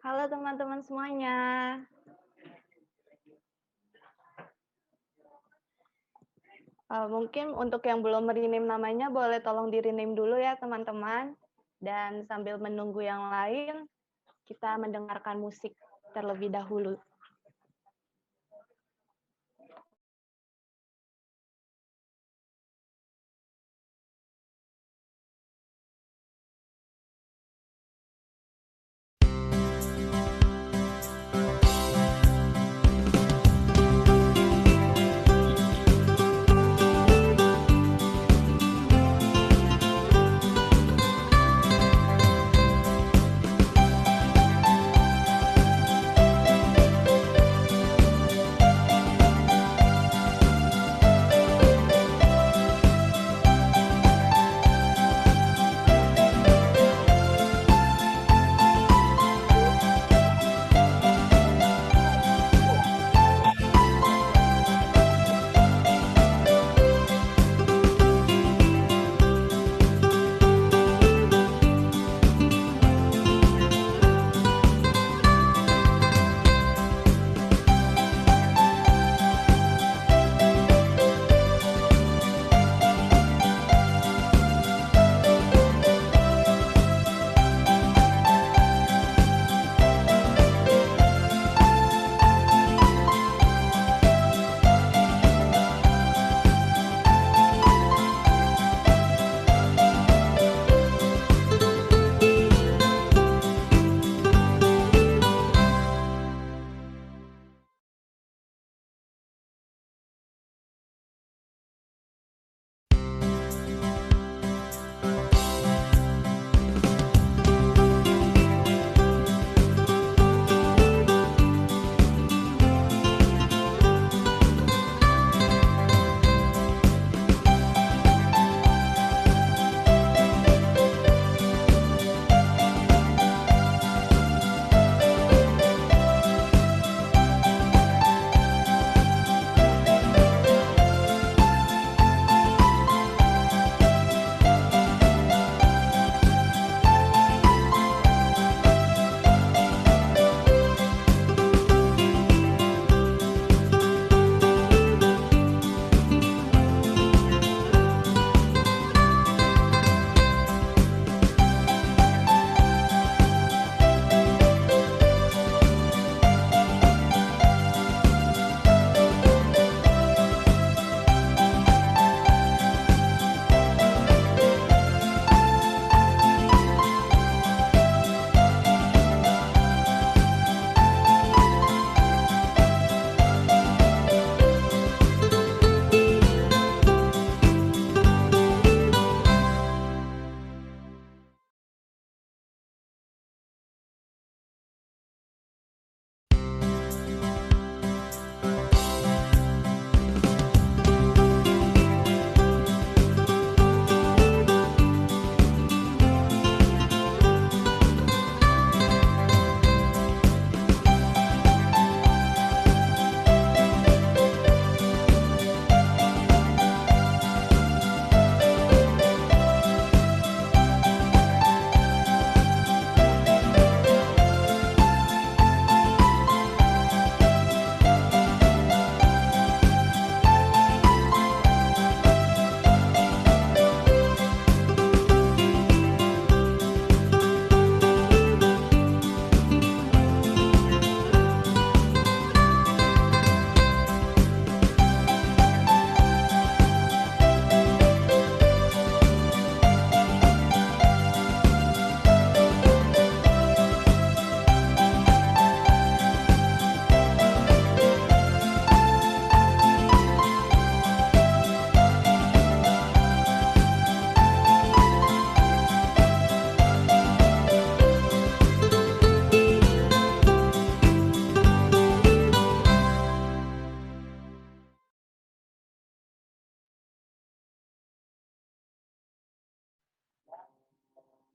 Halo teman-teman semuanya. Mungkin untuk yang belum me-rename namanya boleh tolong di-rename dulu ya teman-teman. Dan sambil menunggu yang lain, kita mendengarkan musik terlebih dahulu.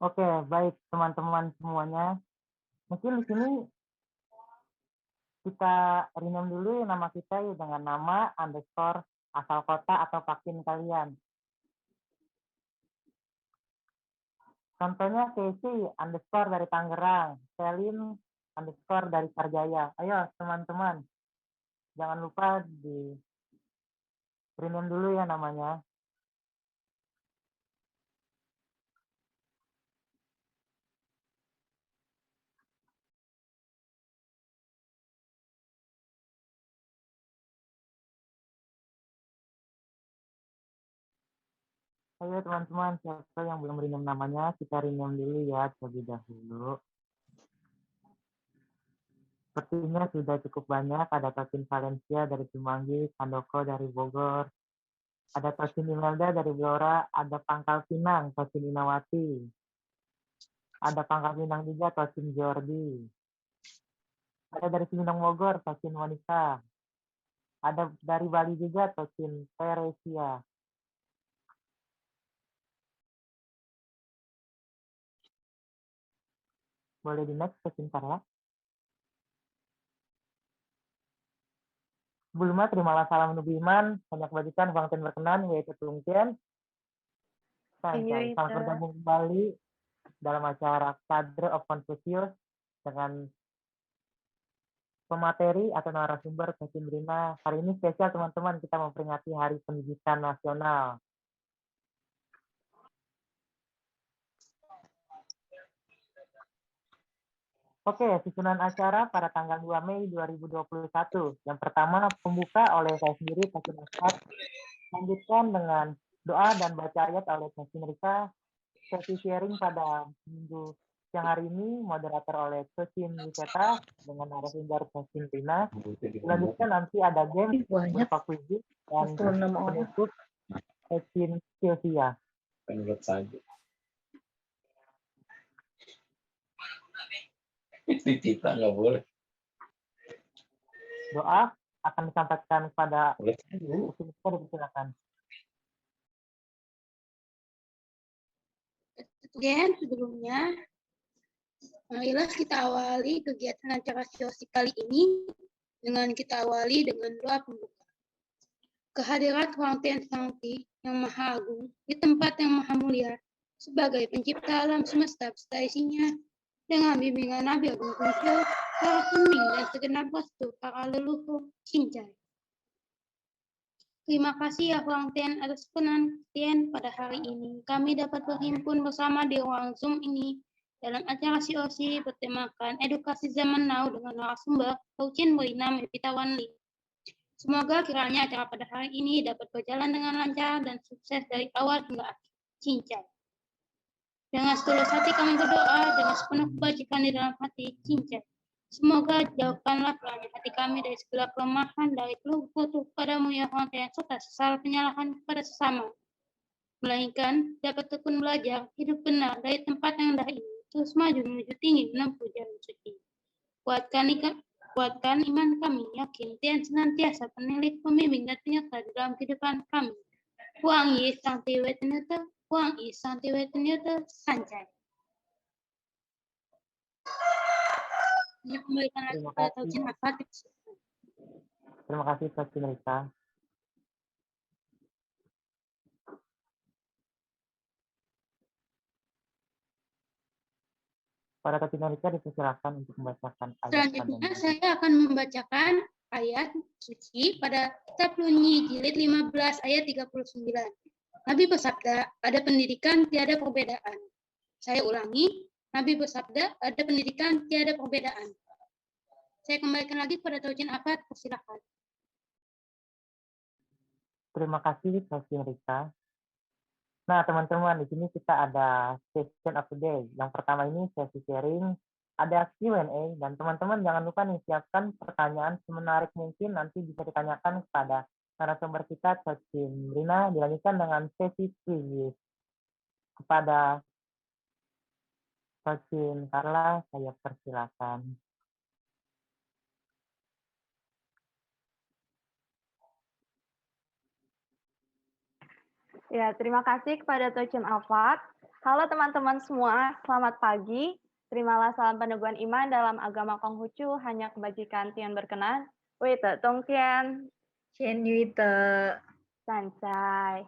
Oke, baik teman-teman semuanya. Mungkin di sini kita rename dulu nama kita ya dengan nama underscore asal kota atau vaksin kalian. Contohnya Casey underscore dari Tangerang, Selin underscore dari Sarjaya. Ayo teman-teman, jangan lupa di rename dulu ya namanya. Ayo teman-teman, siapa yang belum rename namanya, kita rename dulu ya terlebih dahulu. Sepertinya sudah cukup banyak, ada Tosin Valencia dari Semanggi, Sandoko dari Bogor, ada Tosin Imelda dari Blora, ada Pangkal Pinang, Tosin Inawati, ada Pangkal Pinang juga, Tosin Jordi, ada dari Cibinong Bogor, Tosin Monica, ada dari Bali juga, Tosin Teresia. Boleh di next sebentar ya. Sebelumnya terimalah salam menuju iman, banyak bajikan, bangten berkenan, yaitu tungkian. Selamat bergabung kembali dalam acara Cadre of Confucius dengan pemateri atau narasumber Coach Brina. Hari ini spesial teman-teman, kita memperingati Hari Pendidikan Nasional. Oke, susunan acara pada tanggal 2 Mei 2021. Yang pertama, pembuka oleh saya sendiri, Coach Asad. Lanjutkan dengan doa dan baca ayat oleh Coach Rika. Sesi sharing pada minggu siang hari ini, moderator oleh Coach Wiseta dengan narasumber Coach Brina. Selanjutnya nanti ada game berupa kuis dan penutup Coach Sylvia. Menurut saja. Kita nggak boleh. Doa akan disampaikan kepada Ibu. Silakan. Kemudian sebelumnya, marilah kita awali kegiatan acara siosi kali ini dengan kita awali dengan doa pembuka. Kehadirat Tuhan Tian Sangti yang Maha Agung di tempat yang Maha Mulia sebagai pencipta alam semesta beserta isinya dengan bimbingan Nabi Agung Kuncil, para hening dan segenap restu para leluhur cincai. Terima kasih ya Huang Tian atas penantian pada hari ini. Kami dapat berhimpun bersama di ruang Zoom ini dalam acara COC bertemakan edukasi zaman now dengan narasumber Coachin Brina Mepita Wanli. Semoga kiranya acara pada hari ini dapat berjalan dengan lancar dan sukses dari awal hingga akhir. Cincai. Dengan setulus hati kami berdoa dengan sepenuh kebajikan di dalam hati. Cincai. Semoga jauhkanlah kiranya hati kami dari segala kelemahan, dari keluh butuh padamu ya Tuhan, serta sesal penyalahan kepada sesama. Melainkan dapat tekun belajar hidup benar dari tempat yang rendah ini, terus maju menuju tinggi menempuh jalan suci. Kuatkan iman kami, yakin Tian senantiasa penilik, pembimbing dan penyerta di dalam kehidupan kami. Huang Yi Sang Ti Wei Tenyata, Huang Yi Sang Ti Wei Tenyata, Sancai. Kembalikan lagi kepada Coachin Afat. Terima kasih Coach Rika. Pada Coach Rika dipersilakan untuk membacakan ayat. Selanjutnya saya akan membacakan ayat suci pada kitab Lunyi jilid 15 ayat 39. Nabi bersabda, ada pendidikan tiada perbedaan. Saya ulangi, Nabi bersabda, ada pendidikan tiada perbedaan. Saya kembalikan lagi kepada Coachin Afat, persilakan. Terima kasih Coach Rika. Nah, teman-teman, di sini kita ada session of the day. Yang pertama ini sesi sharing, ada Q&A, dan teman-teman jangan lupa nih siapkan pertanyaan semenarik mungkin, nanti bisa ditanyakan kepada narasumber kita, Coach Brina, dilanjutkan dengan sesi quiz. Kepada Coach Carla, saya persilakan. Ya, terima kasih kepada Coachin Afat. Halo teman-teman semua, selamat pagi. Terimalah salam peneguhan iman dalam agama Konghucu, hanya kebajikan Tian berkenan. Wei te tong Tian. Xian Yui te. Sancai.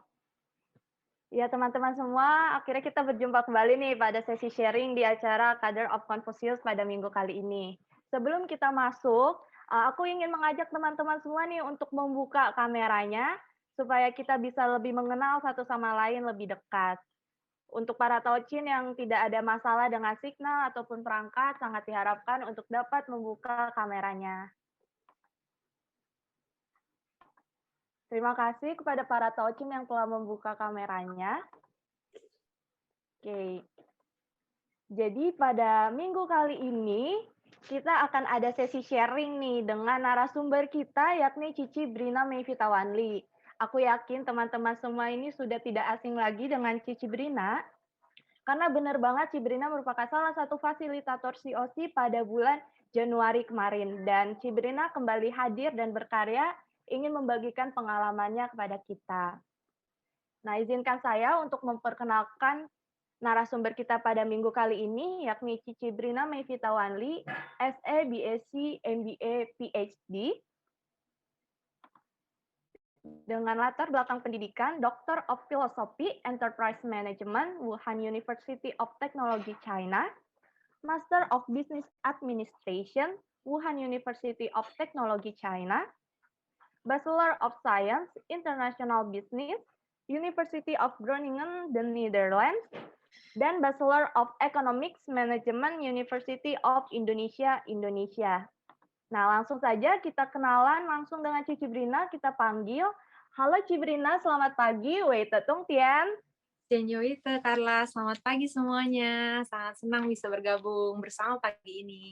Ya teman-teman semua, akhirnya kita berjumpa kembali nih pada sesi sharing di acara Cadre of Confucius pada minggu kali ini. Sebelum kita masuk, aku ingin mengajak teman-teman semua nih untuk membuka kameranya, supaya kita bisa lebih mengenal satu sama lain lebih dekat. Untuk para Tauchin yang tidak ada masalah dengan signal ataupun perangkat, sangat diharapkan untuk dapat membuka kameranya. Terima kasih kepada para Tauchin yang telah membuka kameranya. Oke. Jadi pada minggu kali ini, kita akan ada sesi sharing nih dengan narasumber kita, yakni Cici Brina Mevitawanli. Aku yakin teman-teman semua ini sudah tidak asing lagi dengan Cici Brina, karena benar banget Cibrina merupakan salah satu fasilitator COC pada bulan Januari kemarin. Dan Cibrina kembali hadir dan berkarya ingin membagikan pengalamannya kepada kita. Nah, izinkan saya untuk memperkenalkan narasumber kita pada minggu kali ini, yakni Cici Brina Mevitawanli, SE, BSc, MBA, PhD, dengan latar belakang pendidikan Doctor of Philosophy Enterprise Management, Wuhan University of Technology, China, Master of Business Administration, Wuhan University of Technology, China, Bachelor of Science, International Business, University of Groningen, the Netherlands, dan Bachelor of Economics Management, University of Indonesia, Indonesia. Nah, langsung saja kita kenalan langsung dengan Cici Brina, kita panggil. Halo Cibrina, selamat pagi. Wei Tetung Tian. Senyorita Carla, selamat pagi semuanya. Sangat senang bisa bergabung bersama pagi ini.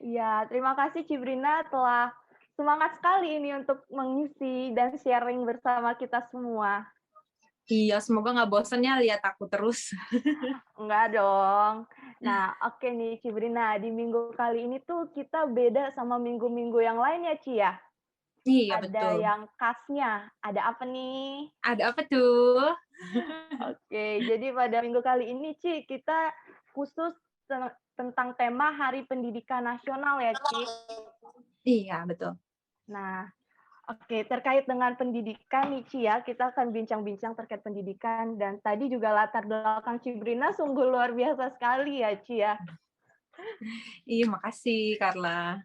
Ya, terima kasih Cibrina telah semangat sekali ini untuk mengisi dan sharing bersama kita semua. Iya, semoga nggak bosan ya lihat aku terus. Enggak dong. Nah, oke nih Cibrina, di minggu kali ini tuh kita beda sama minggu-minggu yang lain ya, Ci ya? Iya, Ada betul. yang khasnya. Ada apa nih? Ada apa tuh? Oke, jadi pada minggu kali ini, Ci, kita khusus tentang tema Hari Pendidikan Nasional ya, Ci? Iya, betul. Nah, oke, terkait dengan pendidikan nih, Ci ya, kita akan bincang-bincang terkait pendidikan. Dan tadi juga latar belakang Cibrina sungguh luar biasa sekali ya, Ci ya. Iya, makasih Carla.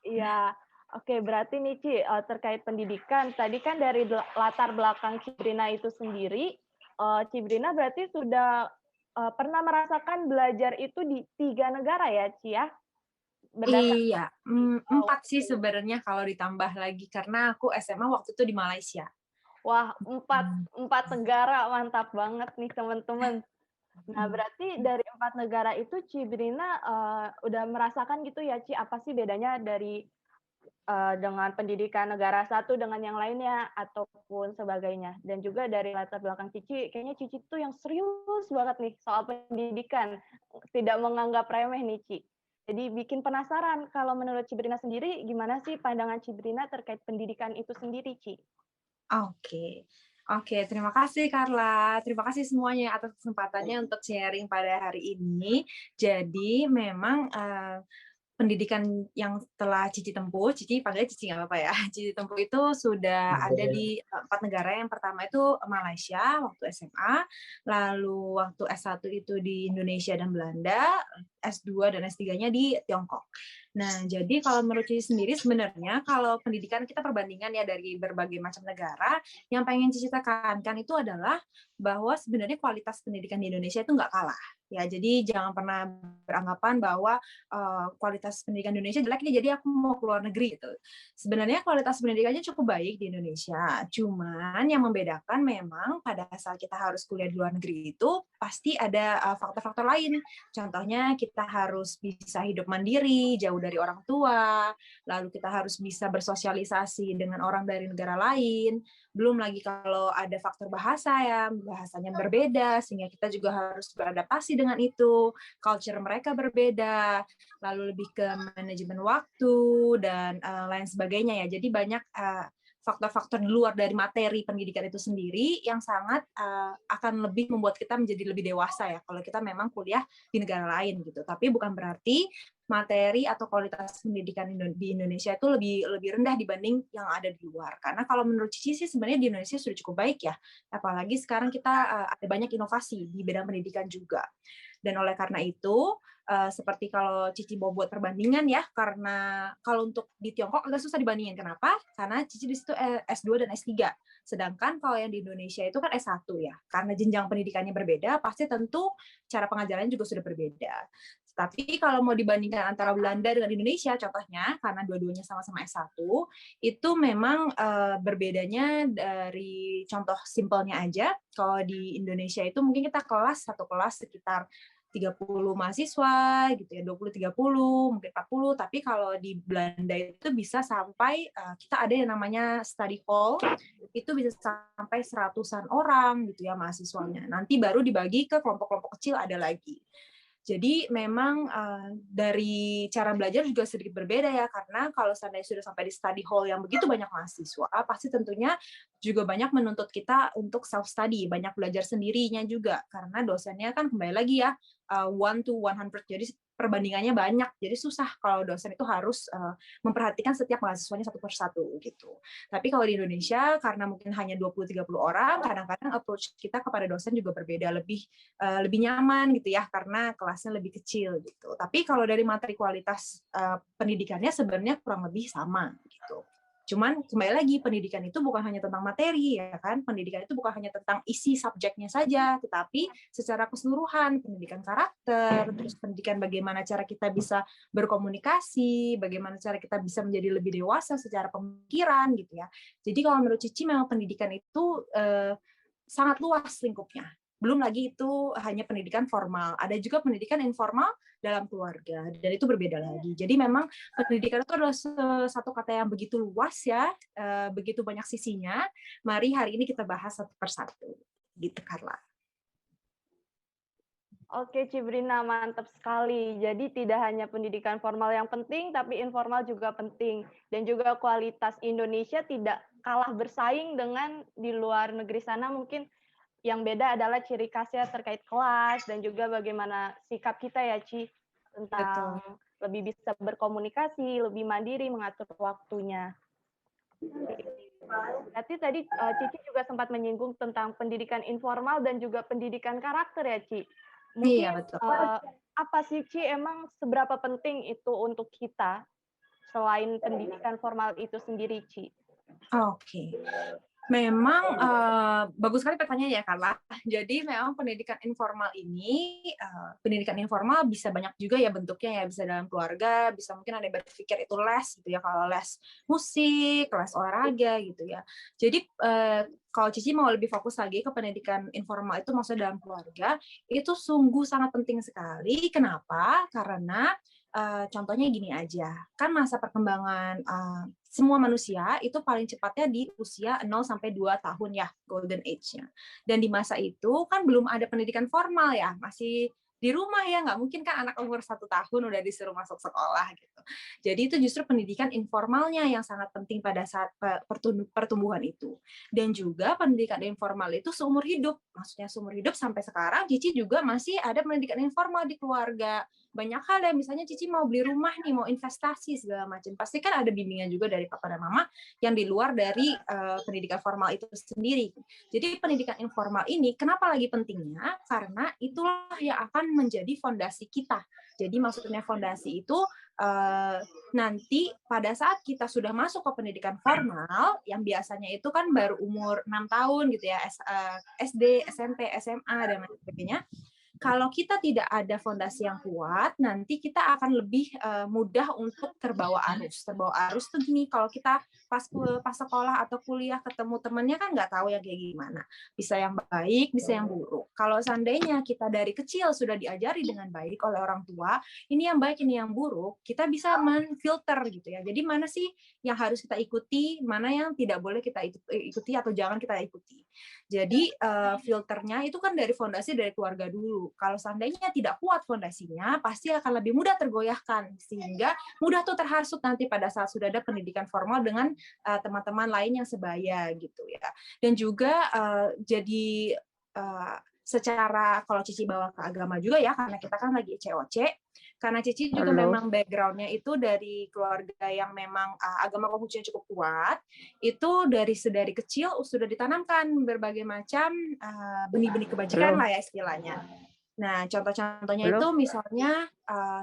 Iya, oke, berarti nih Ci, terkait pendidikan, tadi kan dari latar belakang Cibrina itu sendiri, Cibrina berarti sudah pernah merasakan belajar itu di 3 negara ya, Ci ya? Iya, 4 sih sebenarnya kalau ditambah lagi, karena aku SMA waktu itu di Malaysia. Wah, 4 negara, mantap banget nih teman-teman. Nah, berarti dari 4 negara itu Cibrina udah merasakan gitu ya, Ci, apa sih bedanya dari dengan pendidikan negara satu dengan yang lainnya ataupun sebagainya. Dan juga dari latar belakang Cici, kayaknya Cici tuh yang serius banget nih soal pendidikan, tidak menganggap remeh nih, Ci. Jadi bikin penasaran kalau menurut Cibrina sendiri gimana sih pandangan Cibrina terkait pendidikan itu sendiri, Ci? Oke, terima kasih Carla. Terima kasih semuanya atas kesempatannya untuk sharing pada hari ini. Jadi memang pendidikan yang telah Cici tempuh, Cici panggilnya Cici nggak apa-apa ya, Cici tempuh itu sudah ada di 4 negara. Yang pertama itu Malaysia waktu SMA, lalu waktu S1 itu di Indonesia dan Belanda, S2 dan S3-nya di Tiongkok. Nah, jadi kalau menurut Cici sendiri sebenarnya kalau pendidikan kita perbandingan ya dari berbagai macam negara, yang pengen Cici tekankan itu adalah bahwa sebenarnya kualitas pendidikan di Indonesia itu nggak kalah. Ya, jadi jangan pernah beranggapan bahwa kualitas pendidikan di Indonesia jelek nih, jadi aku mau keluar negeri gitu. Sebenarnya kualitas pendidikannya cukup baik di Indonesia. Cuman yang membedakan memang pada saat kita harus kuliah di luar negeri itu pasti ada faktor-faktor lain. Contohnya kita harus bisa hidup mandiri, jauh dari orang tua, lalu kita harus bisa bersosialisasi dengan orang dari negara lain. Belum lagi kalau ada faktor bahasa ya, bahasanya berbeda, sehingga kita juga harus beradaptasi dengan itu. Culture mereka berbeda, lalu lebih ke manajemen waktu, dan lain sebagainya ya. Jadi banyak faktor-faktor di luar dari materi pendidikan itu sendiri yang sangat akan lebih membuat kita menjadi lebih dewasa ya, kalau kita memang kuliah di negara lain gitu. Tapi bukan berarti materi atau kualitas pendidikan di Indonesia itu lebih rendah dibanding yang ada di luar. Karena kalau menurut Cici sih sebenarnya di Indonesia sudah cukup baik ya. Apalagi sekarang kita ada banyak inovasi di bidang pendidikan juga. Dan oleh karena itu, seperti kalau Cici mau buat perbandingan ya, karena kalau untuk di Tiongkok agak susah dibandingin. Kenapa? Karena Cici di situ S2 dan S3. Sedangkan kalau yang di Indonesia itu kan S1 ya. Karena jenjang pendidikannya berbeda, pasti tentu cara pengajarannya juga sudah berbeda. Tapi kalau mau dibandingkan antara Belanda dengan Indonesia, contohnya, karena dua-duanya sama-sama S1, itu memang berbedanya dari contoh simpelnya aja. Kalau di Indonesia itu mungkin kita satu kelas sekitar 30 mahasiswa gitu ya, 20-30, mungkin 40, tapi kalau di Belanda itu bisa sampai kita ada yang namanya study hall, itu bisa sampai 100-an orang gitu ya mahasiswanya. Nanti baru dibagi ke kelompok-kelompok kecil ada lagi. Jadi memang dari cara belajar juga sedikit berbeda ya, karena kalau seandainya sudah sampai di study hall yang begitu banyak mahasiswa, pasti tentunya juga banyak menuntut kita untuk self-study, banyak belajar sendirinya juga, karena dosennya kan kembali lagi ya, 1 to 100, jadi perbandingannya banyak, jadi susah kalau dosen itu harus memperhatikan setiap mahasiswanya satu persatu gitu. Tapi kalau di Indonesia, karena mungkin hanya 20-30 orang, kadang-kadang approach kita kepada dosen juga berbeda, lebih nyaman gitu ya, karena kelasnya lebih kecil gitu. Tapi kalau dari materi kualitas pendidikannya sebenarnya kurang lebih sama gitu. Cuman kembali lagi, pendidikan itu bukan hanya tentang materi, ya kan? Pendidikan itu bukan hanya tentang isi subjeknya saja, tetapi secara keseluruhan, pendidikan karakter, terus pendidikan bagaimana cara kita bisa berkomunikasi, bagaimana cara kita bisa menjadi lebih dewasa secara pemikiran, gitu ya. Jadi kalau menurut Cici, memang pendidikan itu sangat luas lingkupnya. Belum lagi itu hanya pendidikan formal. Ada juga pendidikan informal dalam keluarga, dan itu berbeda lagi. Jadi memang pendidikan itu adalah satu kata yang begitu luas ya, begitu banyak sisinya. Mari hari ini kita bahas satu persatu. Gitu, Carla. Oke, Cibrina, mantap sekali. Jadi tidak hanya pendidikan formal yang penting, tapi informal juga penting. Dan juga kualitas Indonesia tidak kalah bersaing dengan di luar negeri sana. Mungkin yang beda adalah ciri khasnya terkait kelas dan juga bagaimana sikap kita ya, Ci, tentang lebih bisa berkomunikasi, lebih mandiri, mengatur waktunya. Berarti tadi Cici juga sempat menyinggung tentang pendidikan informal dan juga pendidikan karakter ya, Ci. Mungkin Iya, betul. apa sih, Ci, emang seberapa penting itu untuk kita selain pendidikan formal itu sendiri, Ci? Oke. Memang bagus sekali pertanyaannya ya, Carla. Jadi memang pendidikan informal ini, pendidikan informal bisa banyak juga ya bentuknya ya, bisa dalam keluarga, bisa mungkin ada yang berpikir itu les gitu ya, kalau les musik, les olahraga gitu ya. Jadi kalau Cici mau lebih fokus lagi ke pendidikan informal itu maksudnya dalam keluarga, itu sungguh sangat penting sekali. Kenapa? Karena contohnya gini aja, kan masa perkembangan semua manusia itu paling cepatnya di usia 0-2 tahun ya, golden age-nya. Dan di masa itu kan belum ada pendidikan formal ya, masih di rumah ya, nggak mungkin kan anak umur 1 tahun udah disuruh masuk sekolah gitu. Jadi itu justru pendidikan informalnya yang sangat penting pada saat pertumbuhan itu. Dan juga pendidikan informal itu seumur hidup, maksudnya seumur hidup sampai sekarang Cici juga masih ada pendidikan informal di keluarga. Banyak hal ya, misalnya Cici mau beli rumah nih, mau investasi segala macam, pasti kan ada bimbingan juga dari papa dan mama yang di luar dari pendidikan formal itu sendiri. Jadi pendidikan informal ini kenapa lagi pentingnya? Karena itulah yang akan menjadi fondasi kita. Jadi maksudnya fondasi itu nanti pada saat kita sudah masuk ke pendidikan formal, yang biasanya itu kan baru umur 6 tahun gitu ya, SD, SMP, SMA, dan lain sebagainya. Kalau kita tidak ada fondasi yang kuat, nanti kita akan lebih mudah untuk terbawa arus. Terbawa arus tuh gini, kalau kita pas sekolah atau kuliah ketemu temannya kan nggak tahu yang kayak gimana. Bisa yang baik, bisa yang buruk. Kalau seandainya kita dari kecil sudah diajari dengan baik oleh orang tua, ini yang baik, ini yang buruk, kita bisa menfilter gitu ya. Jadi mana sih yang harus kita ikuti, mana yang tidak boleh kita ikuti atau jangan kita ikuti. Jadi filternya itu kan dari fondasi dari keluarga dulu. Kalau seandainya tidak kuat fondasinya, pasti akan lebih mudah tergoyahkan, sehingga mudah tuh terhasut nanti pada saat sudah ada pendidikan formal dengan teman-teman lain yang sebaya gitu ya. Dan juga jadi secara kalau Cici bawa ke agama juga ya, karena kita kan lagi COC, karena Cici juga memang background-nya itu dari keluarga yang memang agama Konghucu yang cukup kuat, itu dari kecil sudah ditanamkan berbagai macam benih-benih kebajikan lah ya istilahnya. Nah, contoh-contohnya Belum? itu misalnya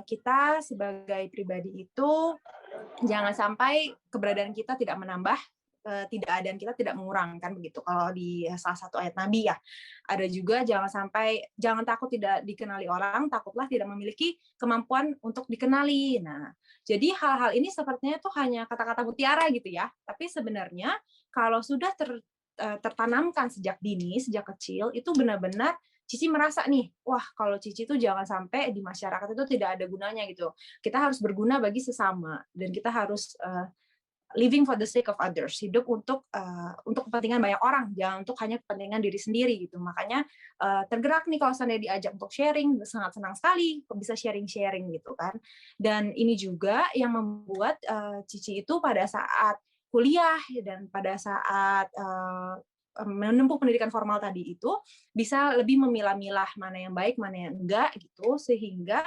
kita sebagai pribadi itu jangan sampai keberadaan kita tidak menambah, tidak ada dan kita tidak mengurang, kan begitu. Kalau di salah satu ayat Nabi ya, ada juga jangan takut tidak dikenali orang, takutlah tidak memiliki kemampuan untuk dikenali. Nah, jadi hal-hal ini sepertinya itu hanya kata-kata mutiara gitu ya. Tapi sebenarnya kalau sudah tertanamkan sejak dini, sejak kecil, itu benar-benar Cici merasa nih, wah kalau Cici itu jangan sampai di masyarakat itu tidak ada gunanya gitu. Kita harus berguna bagi sesama dan kita harus living for the sake of others, hidup untuk kepentingan banyak orang, jangan untuk hanya kepentingan diri sendiri gitu. Makanya tergerak nih kalau seandainya diajak untuk sharing, sangat senang sekali bisa sharing-sharing gitu kan. Dan ini juga yang membuat Cici itu pada saat kuliah dan pada saat menempuh pendidikan formal tadi itu bisa lebih memilah-milah mana yang baik, mana yang enggak gitu, sehingga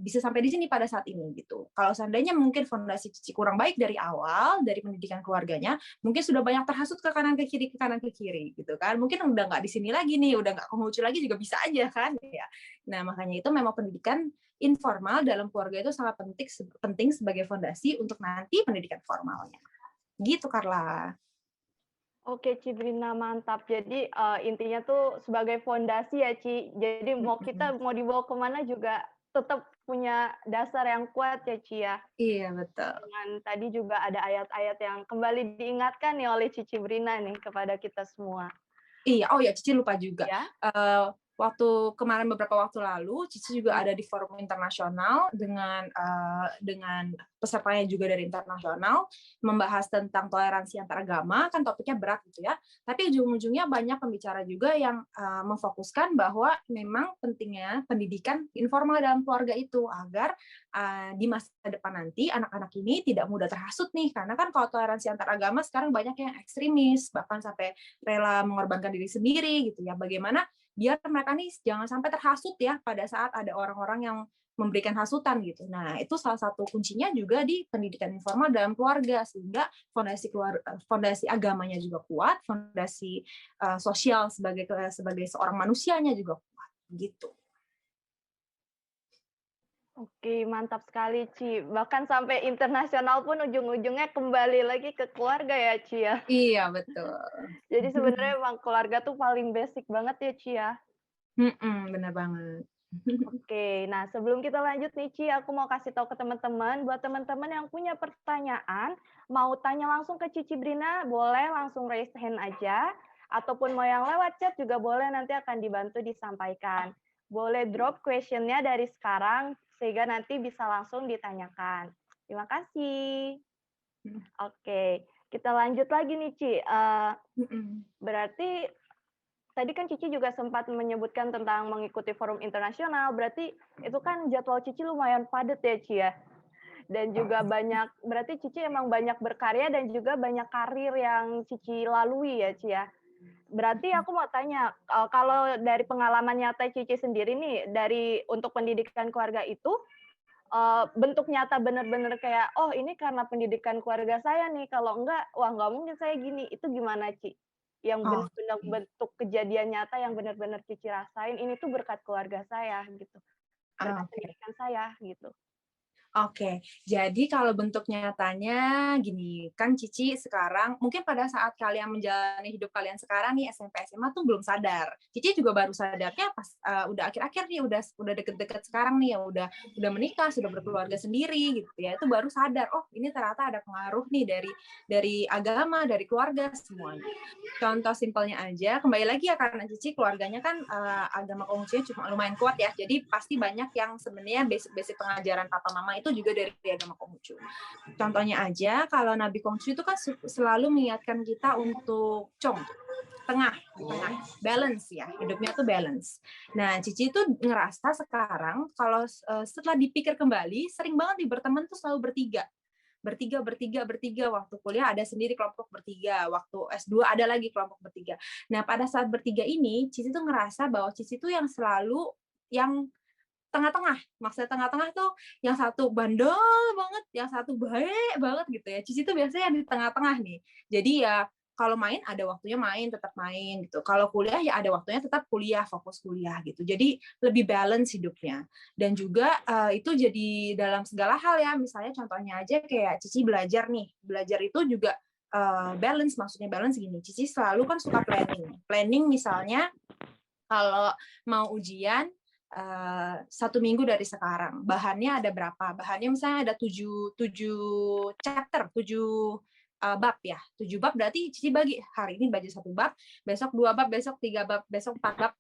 bisa sampai di sini pada saat ini gitu. Kalau seandainya mungkin fondasi Cici kurang baik dari awal, dari pendidikan keluarganya, mungkin sudah banyak terhasut ke kanan ke kiri gitu kan. Mungkin udah nggak di sini lagi nih, udah nggak Konghucu lagi juga bisa aja kan ya. Nah, makanya itu memang pendidikan informal dalam keluarga itu sangat penting sebagai fondasi untuk nanti pendidikan formalnya. Gitu, Carla. Oke, Cibrina, mantap. Jadi intinya tuh sebagai fondasi ya, Ci. Jadi mau kita mau dibawa kemana juga tetap punya dasar yang kuat ya, Ci ya. Iya, betul. Dan tadi juga ada ayat-ayat yang kembali diingatkan nih oleh Cici Brina nih kepada kita semua. Iya, oh ya, Cici lupa juga. Ya? Waktu kemarin beberapa waktu lalu, Cici juga ada di forum internasional dengan pesertanya juga dari internasional, membahas tentang toleransi antar agama, kan topiknya berat gitu ya. Tapi ujung-ujungnya banyak pembicara juga yang memfokuskan bahwa memang pentingnya pendidikan informal dalam keluarga itu agar di masa depan nanti anak-anak ini tidak mudah terhasut nih, karena kan kalau toleransi antar agama sekarang banyak yang ekstremis, bahkan sampai rela mengorbankan diri sendiri gitu ya. Bagaimana biar mereka nih jangan sampai terhasut ya pada saat ada orang-orang yang memberikan hasutan gitu. Nah, itu salah satu kuncinya juga di pendidikan informal dalam keluarga, sehingga fondasi agamanya juga kuat, fondasi sosial sebagai seorang manusianya juga kuat gitu. Oke, mantap sekali, Ci. Bahkan sampai internasional pun ujung-ujungnya kembali lagi ke keluarga ya, Ci ya. Iya, betul. Jadi sebenarnya emang keluarga tuh paling basic banget ya, Ci ya. Benar banget. Oke, nah sebelum kita lanjut nih, Ci, aku mau kasih tahu ke teman-teman, buat teman-teman yang punya pertanyaan, mau tanya langsung ke Cici Brina, boleh langsung raise hand aja, ataupun mau yang lewat chat juga boleh, nanti akan dibantu disampaikan. Boleh drop question-nya dari sekarang, sehingga nanti bisa langsung ditanyakan. Terima kasih. Oke, kita lanjut lagi nih, Ci. Berarti tadi kan Cici juga sempat menyebutkan tentang mengikuti forum internasional, berarti itu kan jadwal Cici lumayan padat ya, Ci ya? Dan juga berarti Cici emang banyak berkarya dan juga banyak karir yang Cici lalui ya, Ci ya? Berarti aku mau tanya, kalau dari pengalaman nyata Cici sendiri nih, untuk pendidikan keluarga itu, bentuk nyata benar-benar kayak, oh ini karena pendidikan keluarga saya nih, kalau enggak, wah nggak mungkin saya gini, itu gimana, Ci? Yang benar-benar bentuk kejadian nyata yang benar-benar Cici rasain, ini tuh berkat keluarga saya, gitu. Berkat pendidikan saya, gitu. Oke, jadi kalau bentuk nyatanya gini, kan Cici sekarang, mungkin pada saat kalian menjalani hidup kalian sekarang nih SMP SMA tuh belum sadar. Cici juga baru sadarnya pas udah akhir-akhir nih, udah deket-deket sekarang nih ya, udah menikah, sudah berkeluarga sendiri gitu ya, itu baru sadar, oh ini ternyata ada pengaruh nih dari agama, dari keluarga semuanya. Contoh simpelnya aja, kembali lagi ya karena Cici keluarganya kan agama Konghucunya cuma lumayan kuat ya, jadi pasti banyak yang sebenarnya basic pengajaran papa mama itu juga dari agama Konghucu. Contohnya aja, kalau Nabi Konghucu itu kan selalu mengingatkan kita untuk tengah, balance ya, hidupnya tuh balance. Nah, Cici itu ngerasa sekarang kalau setelah dipikir kembali, sering banget berteman tuh selalu bertiga, waktu kuliah ada sendiri kelompok bertiga, waktu S2 ada lagi kelompok bertiga. Nah, pada saat bertiga ini, Cici tuh ngerasa bahwa Cici tuh yang selalu yang tengah-tengah. Maksudnya tengah-tengah tuh yang satu bandel banget, yang satu baik banget gitu ya. Cici tuh biasanya yang di tengah-tengah nih. Jadi ya kalau main ada waktunya main, tetap main gitu. Kalau kuliah ya ada waktunya tetap kuliah, fokus kuliah gitu. Jadi lebih balance hidupnya. Dan juga itu jadi dalam segala hal ya. Misalnya contohnya aja kayak Cici belajar nih. Belajar itu juga balance, maksudnya balance gini. Cici selalu kan suka planning. Planning misalnya kalau mau ujian 1 minggu dari sekarang, bahannya ada berapa? Bahannya misalnya ada 7 chapter, 7 bab ya. 7 bab berarti Cici bagi hari ini belajar 1 bab, besok 2 bab, besok 3 bab, besok 4 bab.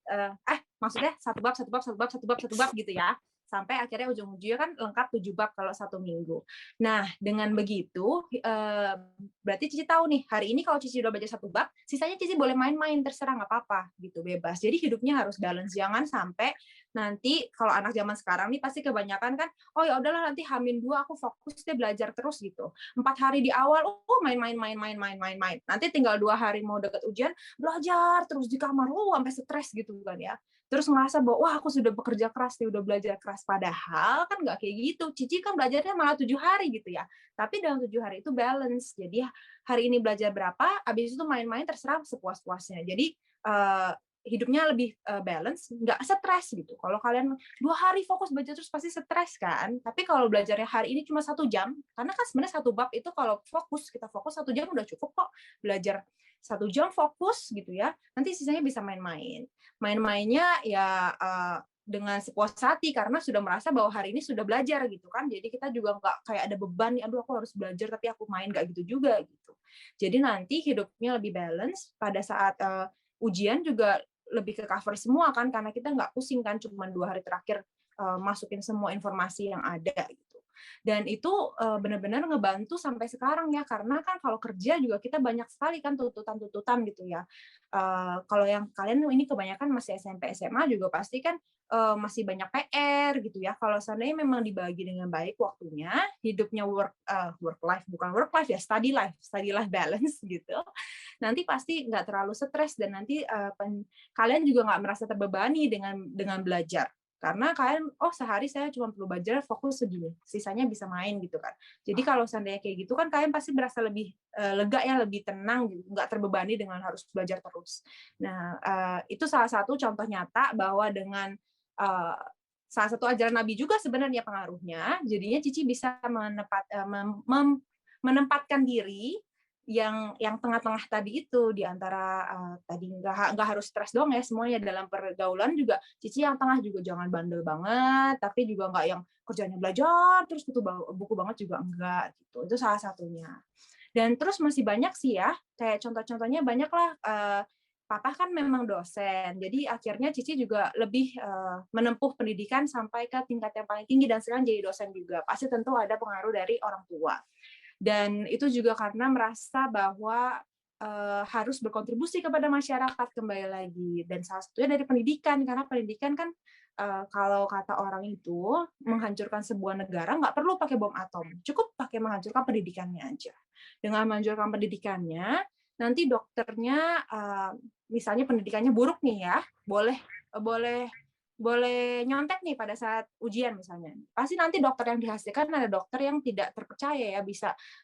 Maksudnya 1 bab, 1 bab, 1 bab, 1 bab, 1 bab gitu ya. Sampai akhirnya ujung-ujungnya kan lengkap 7 bab kalau 1 minggu. Nah, dengan begitu berarti Cici tahu nih, hari ini kalau Cici udah belajar 1 bab, sisanya Cici boleh main-main, terserah, nggak apa-apa gitu, bebas. Jadi hidupnya harus balance, jangan sampai nanti kalau anak zaman sekarang nih pasti kebanyakan kan, oh ya udahlah nanti H-2 aku fokus deh belajar terus gitu. 4 hari di awal, main. Nanti tinggal 2 hari mau deket ujian, belajar terus di kamar, sampai stres gitu kan ya. Terus merasa bahwa wah aku sudah bekerja keras nih, udah belajar keras. Padahal kan nggak kayak gitu. Cici kan belajarnya malah 7 hari gitu ya. Tapi dalam 7 hari itu balance. Jadi hari ini belajar berapa, habis itu main-main terserah sepuas-puasnya. Jadi hidupnya lebih balance, nggak stres gitu. Kalau kalian 2 hari fokus belajar terus pasti stres kan. Tapi kalau belajarnya hari ini cuma 1 jam, karena kan sebenarnya 1 bab itu kalau kita fokus 1 jam udah cukup kok. Belajar 1 jam fokus gitu ya. Nanti sisanya bisa main-main. Main-mainnya ya dengan sepuas hati karena sudah merasa bahwa hari ini sudah belajar gitu kan. Jadi kita juga nggak kayak ada beban nih, aduh aku harus belajar tapi aku main, nggak gitu juga gitu. Jadi nanti hidupnya lebih balance pada saat ujian juga lebih ke cover semua kan, karena kita nggak pusing kan cuma 2 hari terakhir masukin semua informasi yang ada gitu. Dan itu benar-benar ngebantu sampai sekarang ya, karena kan kalau kerja juga kita banyak sekali kan tuntutan-tuntutan gitu ya. Kalau yang kalian ini kebanyakan masih SMP SMA juga pasti kan masih banyak PR gitu ya. Kalau seandainya memang dibagi dengan baik waktunya, hidupnya work life, bukan work life ya, study life balance gitu. Nanti pasti nggak terlalu stres dan nanti kalian juga nggak merasa terbebani dengan belajar. Karena kalian, sehari saya cuma perlu belajar fokus segini, sisanya bisa main gitu kan. Jadi kalau seandainya kayak gitu kan kalian pasti berasa lebih lega ya, lebih tenang gitu, nggak terbebani dengan harus belajar terus. Nah, itu salah satu contoh nyata bahwa dengan salah satu ajaran Nabi juga sebenarnya pengaruhnya, jadinya Cici bisa menempatkan diri yang tengah-tengah tadi itu, di antara tadi nggak harus stres doang ya, semuanya dalam pergaulan juga Cici yang tengah juga jangan bandel banget, tapi juga nggak yang kerjanya belajar terus buku banget juga enggak gitu. Itu salah satunya. Dan terus masih banyak sih ya, kayak contoh-contohnya banyak lah. Papa kan memang dosen, jadi akhirnya Cici juga lebih menempuh pendidikan sampai ke tingkat yang paling tinggi dan sekarang jadi dosen juga. Pasti tentu ada pengaruh dari orang tua. Dan itu juga karena merasa bahwa harus berkontribusi kepada masyarakat kembali lagi. Dan salah satunya dari pendidikan, karena pendidikan kan kalau kata orang itu menghancurkan sebuah negara nggak perlu pakai bom atom, cukup pakai menghancurkan pendidikannya aja. Dengan menghancurkan pendidikannya, nanti dokternya misalnya pendidikannya buruk nih ya, boleh nyontek nih pada saat ujian misalnya. Pasti nanti dokter yang dihasilkan ada dokter yang tidak terpercaya ya,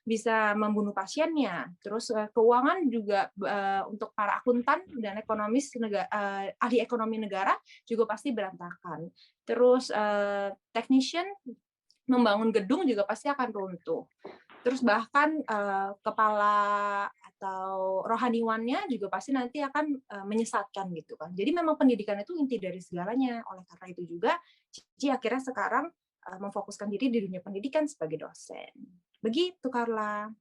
bisa membunuh pasiennya. Terus keuangan juga untuk para akuntan dan ekonomis ahli ekonomi negara juga pasti berantakan. Terus technician membangun gedung juga pasti akan runtuh. Terus bahkan kepala atau rohaniwannya juga pasti nanti akan menyesatkan gitu kan. Jadi memang pendidikan itu inti dari segalanya. Oleh karena itu juga Cici akhirnya sekarang memfokuskan diri di dunia pendidikan sebagai dosen. Begitu Carla.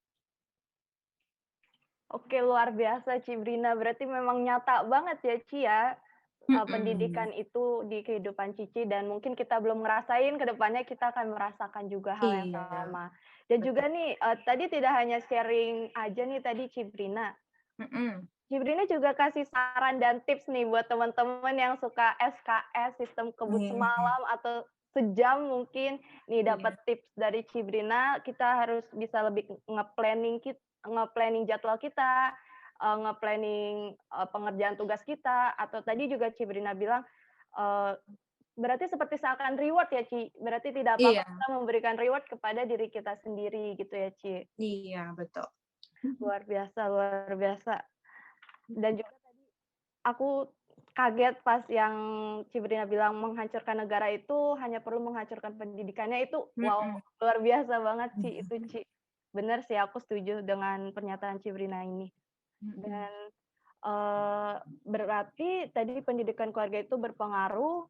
Oke, luar biasa Cibrina. Berarti memang nyata banget ya Ci ya, pendidikan itu di kehidupan Cici, dan mungkin kita belum ngerasain, ke depannya kita akan merasakan juga hal yang sama. Dan juga nih, tadi tidak hanya sharing aja nih tadi Cibrina. Cibrina juga kasih saran dan tips nih buat teman-teman yang suka SKS, sistem kebut semalam, atau sejam mungkin. Nih dapat tips dari Cibrina, kita harus bisa lebih nge-planning jadwal kita, nge-planning pengerjaan tugas kita, atau tadi juga Cibrina bilang, berarti seperti seakan reward ya Ci, berarti tidak apa-apa kita memberikan reward kepada diri kita sendiri gitu ya Ci. Iya, betul. Luar biasa, luar biasa. Dan juga tadi aku kaget pas yang Cibrina bilang menghancurkan negara itu hanya perlu menghancurkan pendidikannya, itu wow, luar biasa banget Ci, itu Ci. Bener sih, aku setuju dengan pernyataan Cibrina ini. Dan berarti tadi pendidikan keluarga itu berpengaruh,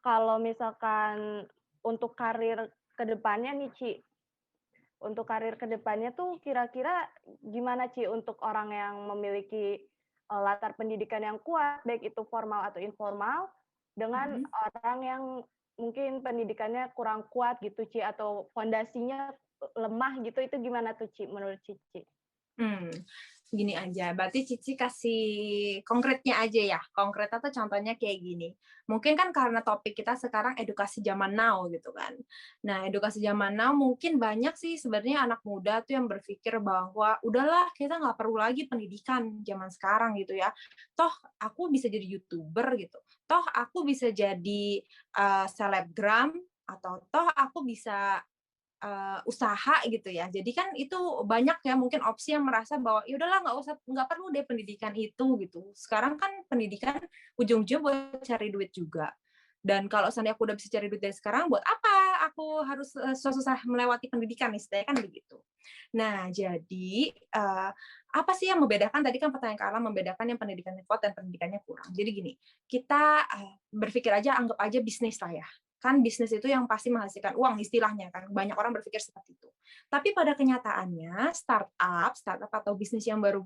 kalau misalkan untuk karir ke depannya nih Ci, untuk karir ke depannya tuh kira-kira gimana Ci untuk orang yang memiliki latar pendidikan yang kuat, baik itu formal atau informal, dengan orang yang mungkin pendidikannya kurang kuat gitu Ci, atau fondasinya lemah gitu, itu gimana tuh Ci menurut Cici? Gini aja, berarti Cici kasih konkretnya aja ya. Konkretnya tuh contohnya kayak gini. Mungkin kan karena topik kita sekarang edukasi zaman now gitu kan. Nah, edukasi zaman now mungkin banyak sih sebenarnya anak muda tuh yang berpikir bahwa udahlah kita nggak perlu lagi pendidikan zaman sekarang gitu ya. Toh aku bisa jadi YouTuber gitu. Toh aku bisa jadi selebgram, atau toh aku bisa usaha gitu ya. Jadi kan itu banyak ya mungkin opsi yang merasa bahwa ya udahlah nggak perlu deh pendidikan itu gitu. Sekarang kan pendidikan ujung-ujung buat cari duit juga. Dan kalau seandainya aku udah bisa cari duit dari sekarang, buat apa aku harus susah-susah melewati pendidikan, istilahnya kan begitu. Nah, jadi apa sih yang membedakan, tadi kan pertanyaan Carla, membedakan yang pendidikannya kuat dan pendidikannya kurang. Jadi gini, kita berpikir aja, anggap aja bisnis lah ya. Kan bisnis itu yang pasti menghasilkan uang istilahnya kan, banyak orang berpikir seperti itu. Tapi pada kenyataannya startup atau bisnis yang baru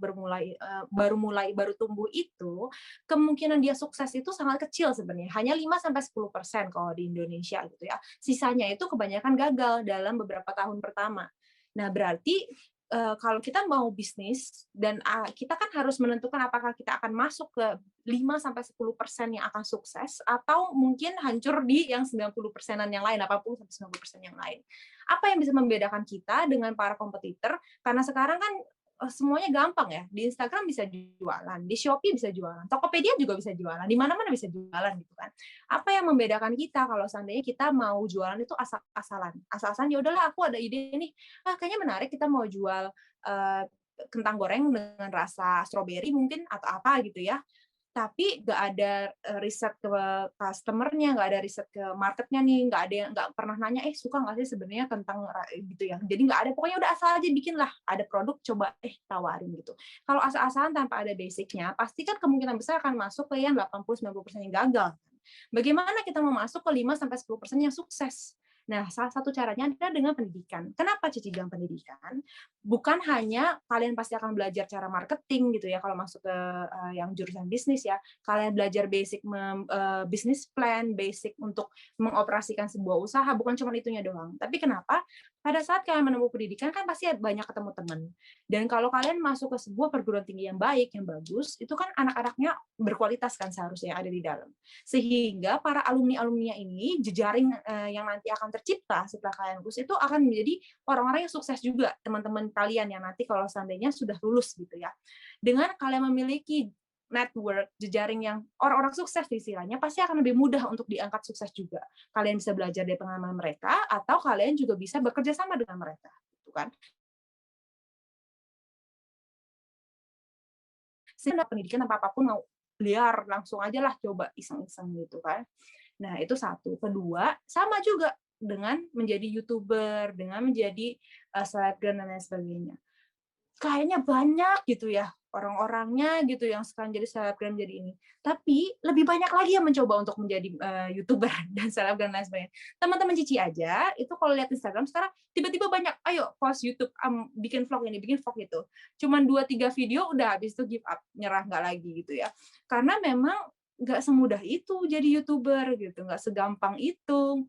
baru tumbuh itu, kemungkinan dia sukses itu sangat kecil sebenarnya, hanya 5-10% kalau di Indonesia gitu ya. Sisanya itu kebanyakan gagal dalam beberapa tahun pertama. Nah, berarti kalau kita mau bisnis dan kita kan harus menentukan apakah kita akan masuk ke 5-10% yang akan sukses atau mungkin hancur di yang 90%-an yang lain, 80-90% yang lain. Apa yang bisa membedakan kita dengan para kompetitor? Karena sekarang kan semuanya gampang ya. Di Instagram bisa jualan, di Shopee bisa jualan, Tokopedia juga bisa jualan, di mana-mana bisa jualan gitu kan. Apa yang membedakan kita kalau seandainya kita mau jualan itu asal-asalan. Asal-asalan ya udahlah aku ada ide nih, kayaknya menarik kita mau jual kentang goreng dengan rasa stroberi mungkin atau apa gitu ya. Tapi nggak ada riset ke customer-nya, nggak ada riset ke market-nya nih, nggak pernah nanya, suka nggak sih sebenarnya tentang gitu ya. Jadi nggak ada, pokoknya udah asal aja bikin lah, ada produk coba tawarin gitu. Kalau asal-asalan tanpa ada basic-nya, pasti kan kemungkinan besar akan masuk ke yang 80-90% yang gagal. Bagaimana kita mau masuk ke 5-10% yang sukses? Nah, salah satu caranya adalah dengan pendidikan. Kenapa Cici bilang pendidikan? Bukan hanya kalian pasti akan belajar cara marketing gitu ya, kalau masuk ke yang jurusan bisnis ya. Kalian belajar basic bisnis plan, basic untuk mengoperasikan sebuah usaha, bukan cuma itunya doang. Tapi kenapa? Pada saat kalian menempuh pendidikan kan pasti banyak ketemu teman. Dan kalau kalian masuk ke sebuah perguruan tinggi yang baik, yang bagus, itu kan anak-anaknya berkualitas kan seharusnya yang ada di dalam. Sehingga para alumni-alumninya ini, jejaring yang nanti akan tercipta setelah kalian lulus itu akan menjadi orang-orang yang sukses juga, teman-teman kalian yang nanti kalau seandainya sudah lulus gitu ya. Dengan kalian memiliki network, jejaring yang orang-orang sukses istilahnya, pasti akan lebih mudah untuk diangkat sukses juga. Kalian bisa belajar dari pengalaman mereka, atau kalian juga bisa bekerja sama dengan mereka, gitu kan? Sehingga pendidikan tanpa apapun mau liar, langsung aja lah coba iseng-iseng gitu kan. Nah, itu satu. Kedua, sama juga dengan menjadi YouTuber, dengan menjadi selebgram dan lain sebagainya. Kayaknya banyak gitu ya orang-orangnya gitu yang sekarang jadi selebgram jadi ini. Tapi lebih banyak lagi yang mencoba untuk menjadi YouTuber dan selebgram dan lain sebagainya. Teman-teman Cici aja itu kalau lihat Instagram sekarang tiba-tiba banyak, ayo post YouTube, bikin vlog ini, bikin vlog itu. Cuman 2-3 video udah habis itu give up, nyerah nggak lagi gitu ya. Karena memang nggak semudah itu jadi YouTuber gitu, nggak segampang itu.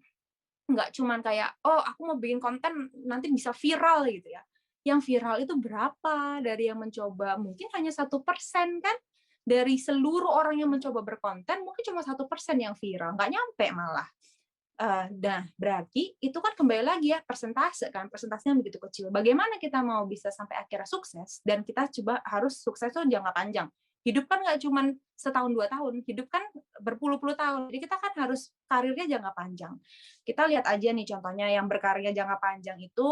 Nggak cuman kayak, aku mau bikin konten nanti bisa viral gitu ya. Yang viral itu berapa dari yang mencoba? Mungkin hanya 1% kan? Dari seluruh orang yang mencoba berkonten, mungkin cuma 1% yang viral. Nggak nyampe malah. Nah, berarti itu kan kembali lagi ya, persentase kan? Persentasenya begitu kecil. Bagaimana kita mau bisa sampai akhirnya sukses? Dan kita coba harus sukses itu jangka panjang. Hidup kan nggak cuma setahun 2 tahun, hidup kan berpuluh-puluh tahun. Jadi kita kan harus karirnya jangka panjang. Kita lihat aja nih contohnya yang berkarya jangka panjang itu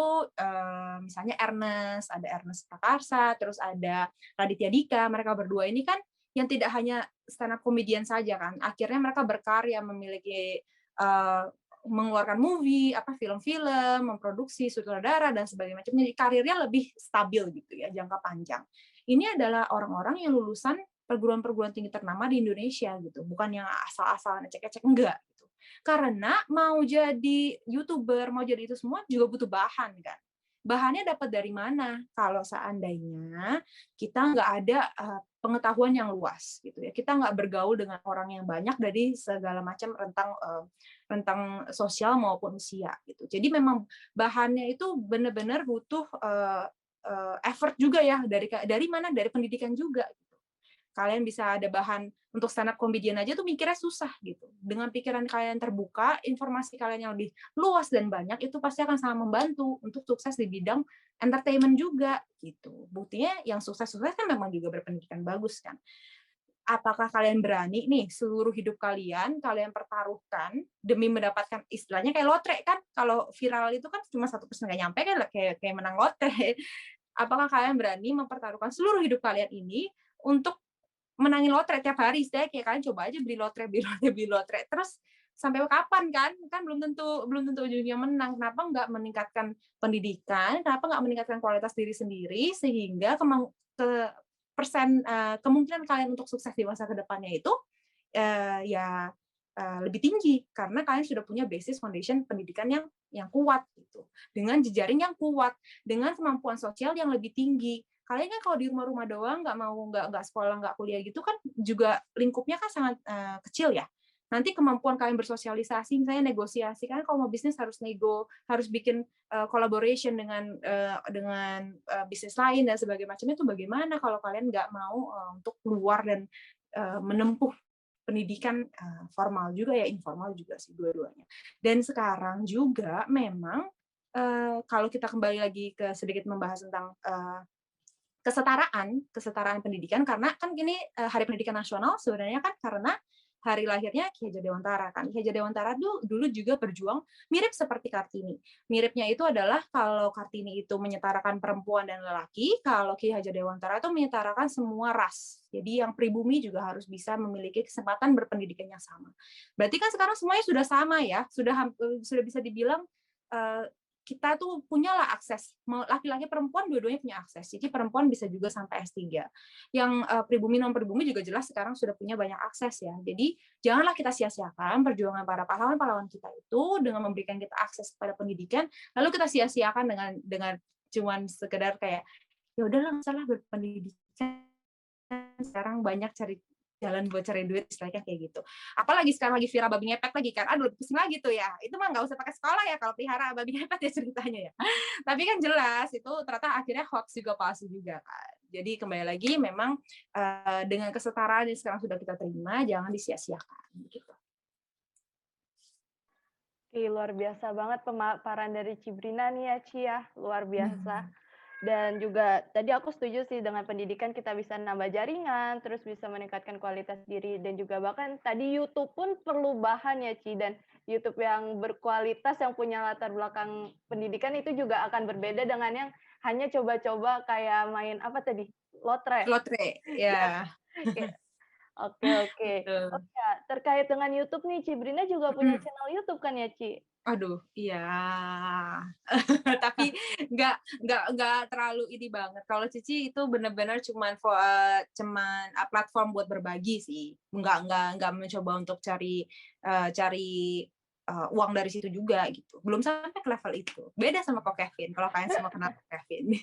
misalnya Ernest, ada Ernest Prakarsa, terus ada Raditya Dika. Mereka berdua ini kan yang tidak hanya stand up comedian saja kan. Akhirnya mereka berkarya, memiliki mengeluarkan movie, film-film, memproduksi, sutradara dan sebagainya macam. Jadi karirnya lebih stabil gitu ya, jangka panjang. Ini adalah orang-orang yang lulusan perguruan-perguruan tinggi ternama di Indonesia gitu, bukan yang asal-asalan ecek-ecek, enggak gitu. Karena mau jadi YouTuber, mau jadi itu semua juga butuh bahan kan. Bahannya dapat dari mana? Kalau seandainya kita nggak ada pengetahuan yang luas gitu ya, kita nggak bergaul dengan orang yang banyak dari segala macam rentang sosial maupun usia gitu. Jadi memang bahannya itu benar-benar butuh effort juga ya, dari mana? Dari pendidikan juga gitu. Kalian bisa ada bahan untuk stand up comedian aja tuh mikirnya susah gitu. Dengan pikiran kalian terbuka, informasi kalian yang lebih luas dan banyak itu pasti akan sangat membantu untuk sukses di bidang entertainment juga gitu. Buktinya yang sukses-sukses kan memang juga berpendidikan bagus kan. Apakah kalian berani nih seluruh hidup kalian pertaruhkan demi mendapatkan, istilahnya kayak lotre kan, kalau viral itu kan cuma 1% nggak nyampe kan, kayak menang lotre. Apakah kalian berani mempertaruhkan seluruh hidup kalian ini untuk menangin lotre tiap hari? Istilahnya kayak kalian coba aja beli lotre terus sampai kapan kan belum tentu ujungnya menang. Kenapa nggak meningkatkan pendidikan, kenapa nggak meningkatkan kualitas diri sendiri sehingga kemungkinan kalian untuk sukses di masa kedepannya itu lebih tinggi karena kalian sudah punya basis foundation pendidikan yang kuat gitu, dengan jejaring yang kuat, dengan kemampuan sosial yang lebih tinggi. Kalian kan kalau di rumah-rumah doang nggak sekolah, nggak kuliah gitu kan juga lingkupnya kan sangat kecil ya. Nanti kemampuan kalian bersosialisasi, misalnya negosiasi, kan kalau mau bisnis harus harus bikin collaboration dengan bisnis lain dan sebagainya macamnya, itu bagaimana kalau kalian nggak mau untuk keluar dan menempuh pendidikan formal juga ya, informal juga sih, dua-duanya. Dan sekarang juga memang kalau kita kembali lagi ke sedikit membahas tentang kesetaraan pendidikan, karena kan gini, Hari Pendidikan Nasional sebenarnya kan karena hari lahirnya Ki Hajar Dewantara kan. Ki Hajar Dewantara dulu juga berjuang mirip seperti Kartini. Miripnya itu adalah kalau Kartini itu menyetarakan perempuan dan lelaki, kalau Ki Hajar Dewantara itu menyetarakan semua ras. Jadi yang pribumi juga harus bisa memiliki kesempatan berpendidikan yang sama. Berarti kan sekarang semuanya sudah sama ya, sudah bisa dibilang kita tuh punyalah akses, laki-laki perempuan dua-duanya punya akses. Jadi perempuan bisa juga sampai S3. Yang pribumi non pribumi juga jelas sekarang sudah punya banyak akses ya. Jadi janganlah kita sia-siakan perjuangan para pahlawan-pahlawan kita itu dengan memberikan kita akses kepada pendidikan, lalu kita sia-siakan dengan cuman sekedar kayak ya udahlah nggak salah berpendidikan. Sekarang banyak cari jalan buat cari duit, istilahnya kayak gitu. Apalagi sekarang lagi viral babi ngepet lagi kan, aduh pusing lagi tuh ya. Itu mah nggak usah pakai sekolah ya kalau pelihara babi ngepet ya ceritanya ya. Tapi kan jelas itu ternyata akhirnya hoax juga, palsu juga kan. Jadi kembali lagi memang dengan kesetaraan yang sekarang sudah kita terima, jangan disia-siakan gitu. Oke, luar biasa banget pemaparan dari Cibrina nih ya, Ci ya, luar biasa. Dan juga tadi aku setuju sih, dengan pendidikan kita bisa nambah jaringan, terus bisa meningkatkan kualitas diri, dan juga bahkan tadi YouTube pun perlu bahan ya, Ci, dan YouTube yang berkualitas, yang punya latar belakang pendidikan itu juga akan berbeda dengan yang hanya coba-coba kayak main apa tadi? Lotre. Lotre, ya. Oke. Oh ya, terkait dengan YouTube nih, Cibrina juga punya channel YouTube kan ya, Ci? Aduh, iya. Tapi nggak terlalu ini banget. Kalau Cici itu benar-benar cuman platform buat berbagi sih. Nggak mencoba untuk cari uang dari situ juga gitu. Belum sampai ke level itu. Beda sama Ko Kevin. Kalau kalian semua kenal Ko Kevin.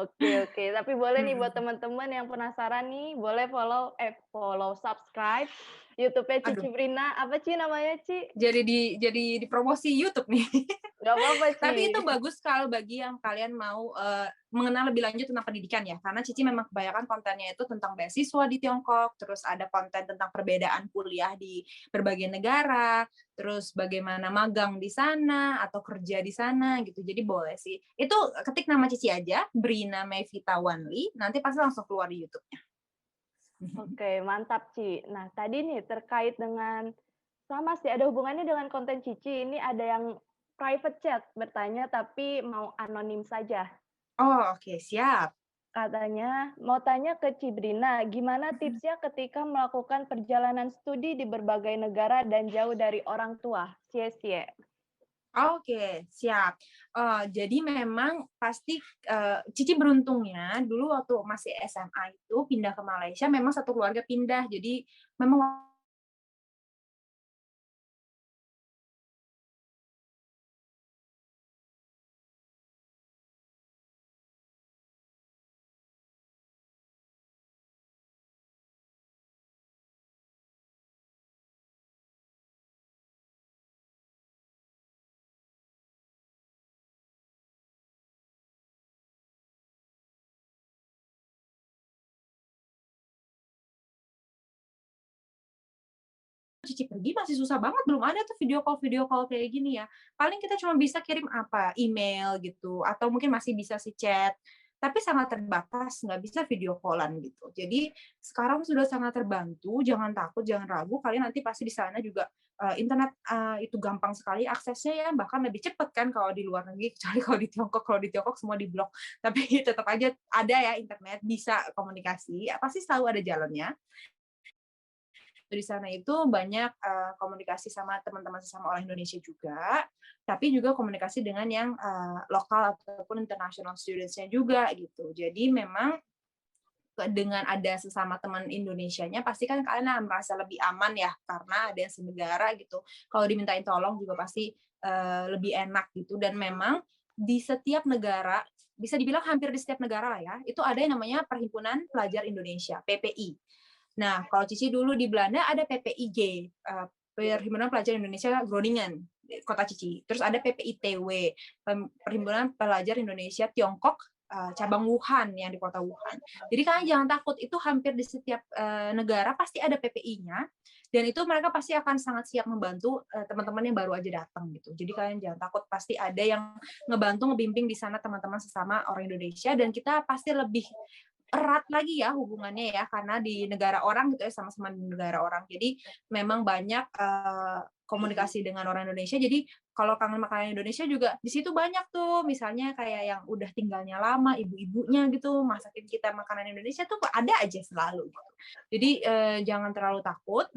Oke. Tapi boleh nih buat teman-teman yang penasaran nih, boleh follow subscribe YouTube-nya Cibrina. Apa Ci namanya, Ci? Jadi di promosi YouTube nih. Gak apa-apa, Ci. Tapi itu bagus kalau bagi yang kalian mau mengenal lebih lanjut tentang pendidikan ya. Karena Cici memang kebanyakan kontennya itu tentang beasiswa di Tiongkok, terus ada konten tentang perbedaan kuliah di berbagai negara, terus bagaimana magang di sana atau kerja di sana gitu. Jadi boleh sih. Itu ketik nama Cici aja, Brina Mevita Wanli, nanti pasti langsung keluar di YouTube-nya. Oke, mantap, Ci. Nah, tadi nih terkait dengan sama sih ada hubungannya dengan konten Cici. Ini ada yang private chat bertanya tapi mau anonim saja. Oh, oke, siap. Katanya mau tanya ke Cibrina, gimana Mhm. tipsnya ketika melakukan perjalanan studi di berbagai negara dan jauh dari orang tua? Cie-cie. Oke, siap. Jadi memang pasti, Cici beruntungnya dulu waktu masih SMA itu pindah ke Malaysia memang satu keluarga pindah. Jadi memang Cici pergi masih susah banget, belum ada tuh video call kayak gini ya. Paling kita cuma bisa kirim apa, email gitu, atau mungkin masih bisa sih chat, tapi sangat terbatas, nggak bisa video call-an gitu. Jadi sekarang sudah sangat terbantu, jangan takut, jangan ragu, kalian nanti pasti di sana juga, internet, itu gampang sekali aksesnya ya, bahkan lebih cepat kan kalau di luar negeri, kecuali kalau di Tiongkok semua diblok. Tapi tetap aja ada ya internet, bisa komunikasi, pasti selalu ada jalannya. Di sana itu banyak komunikasi sama teman-teman sesama orang Indonesia juga, tapi juga komunikasi dengan yang lokal ataupun international students-nya juga gitu. Jadi memang dengan ada sesama teman Indonesianya pasti kan kalian merasa lebih aman ya karena ada yang senegara gitu. Kalau dimintain tolong juga pasti lebih enak gitu dan memang di setiap negara bisa dibilang hampir di setiap negara lah ya, itu ada yang namanya Perhimpunan Pelajar Indonesia, PPI. Nah, kalau Cici dulu di Belanda ada PPIG, Perhimpunan Pelajar Indonesia Groningen, kota Cici. Terus ada PPITW, Perhimpunan Pelajar Indonesia Tiongkok, cabang Wuhan yang di kota Wuhan. Jadi kalian jangan takut, itu hampir di setiap negara pasti ada PPI-nya, dan itu mereka pasti akan sangat siap membantu teman-teman yang baru aja datang gitu. Jadi kalian jangan takut, pasti ada yang ngebantu, ngebimbing di sana teman-teman sesama orang Indonesia, dan kita pasti lebih erat lagi ya hubungannya ya karena di negara orang gitu ya sama-sama di negara orang jadi memang banyak komunikasi dengan orang Indonesia jadi kalau kangen makanan Indonesia juga di situ banyak tuh misalnya kayak yang udah tinggalnya lama ibu-ibunya gitu masakin kita makanan Indonesia tuh ada aja selalu gitu. Jadi jangan terlalu takut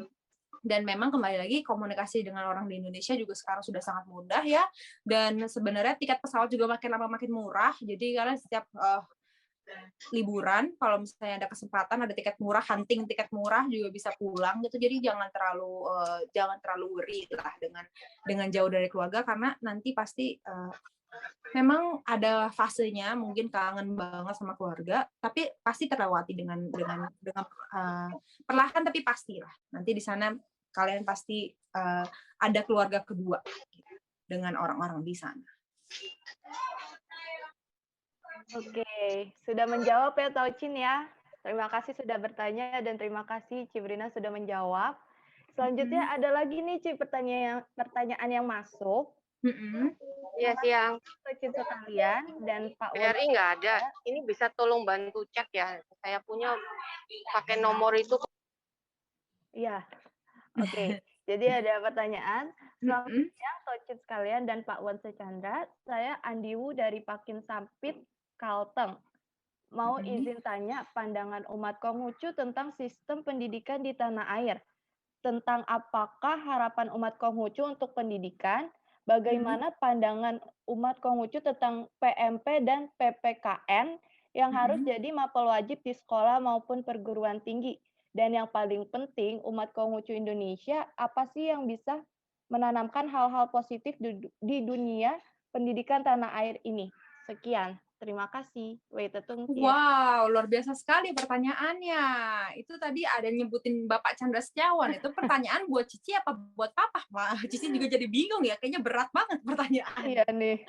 dan memang kembali lagi komunikasi dengan orang di Indonesia juga sekarang sudah sangat mudah ya dan sebenarnya tiket pesawat juga makin lama makin murah jadi kalian setiap liburan kalau misalnya ada kesempatan ada tiket murah hunting tiket murah juga bisa pulang gitu jadi jangan terlalu worry lah dengan jauh dari keluarga karena nanti pasti memang ada fasenya mungkin kangen banget sama keluarga tapi pasti terlewati dengan perlahan tapi pastilah nanti di sana kalian pasti ada keluarga kedua gitu, dengan orang-orang di sana. Oke, sudah menjawab ya Taucin ya. Terima kasih sudah bertanya dan terima kasih Cibrina sudah menjawab. Selanjutnya ada lagi nih Ci pertanyaan yang masuk. Ya, siang. Taucin sekalian dan Pak BRI nggak ada. Ini bisa tolong bantu cek ya. Saya punya pakai nomor itu. Iya. Oke. Jadi ada pertanyaan. Selamat siang Taucin sekalian dan Pak Wan Sechandra. Saya Andiwu dari Pakin Sampit, Kalteng. Mau izin tanya pandangan umat Konghucu tentang sistem pendidikan di tanah air. Tentang apakah harapan umat Konghucu untuk pendidikan, bagaimana pandangan umat Konghucu tentang PMP dan PPKN yang harus jadi mapel wajib di sekolah maupun perguruan tinggi. Dan yang paling penting, umat Konghucu Indonesia, apa sih yang bisa menanamkan hal-hal positif di dunia pendidikan tanah air ini? Sekian. Terima kasih. Wow, luar biasa sekali pertanyaannya. Itu tadi ada yang nyebutin Bapak Chandra Setiawan. Itu pertanyaan buat Cici apa buat Papa? Wah, Cici juga jadi bingung ya. Kayaknya berat banget pertanyaan. Iya nih.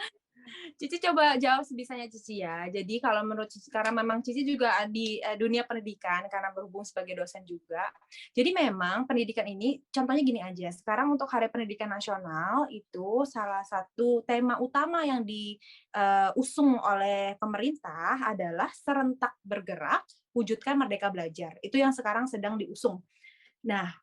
Cici coba jawab sebisanya Cici ya. Jadi kalau menurut Cici, karena memang Cici juga di dunia pendidikan, karena berhubung sebagai dosen juga. Jadi memang pendidikan ini, contohnya gini aja. Sekarang untuk Hari Pendidikan Nasional, itu salah satu tema utama yang diusung oleh pemerintah adalah serentak bergerak mewujudkan Merdeka Belajar. Itu yang sekarang sedang diusung. Nah,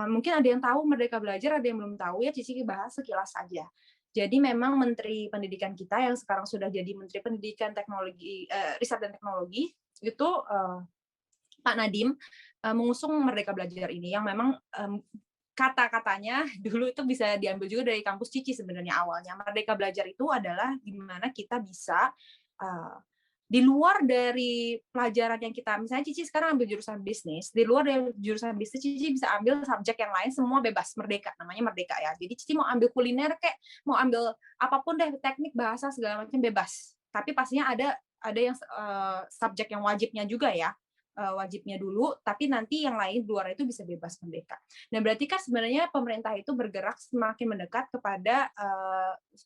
mungkin ada yang tahu Merdeka Belajar, ada yang belum tahu ya, Cici bahas sekilas saja. Jadi memang Menteri Pendidikan kita yang sekarang sudah jadi Menteri Pendidikan, Teknologi, Riset dan Teknologi itu Pak Nadiem mengusung Merdeka Belajar ini yang memang kata-katanya dulu itu bisa diambil juga dari kampus Cici sebenarnya awalnya. Merdeka Belajar itu adalah gimana kita bisa di luar dari pelajaran yang kita, misalnya Cici sekarang ambil jurusan bisnis, di luar dari jurusan bisnis Cici bisa ambil subjek yang lain, semua bebas, merdeka, namanya merdeka ya. Jadi Cici mau ambil kuliner kayak, mau ambil apapun deh, teknik, bahasa, segala macam bebas. Tapi pastinya ada yang subjek yang wajibnya juga ya, wajibnya dulu, tapi nanti yang lain di luar itu bisa bebas merdeka. Dan berarti kan sebenarnya pemerintah itu bergerak semakin mendekat kepada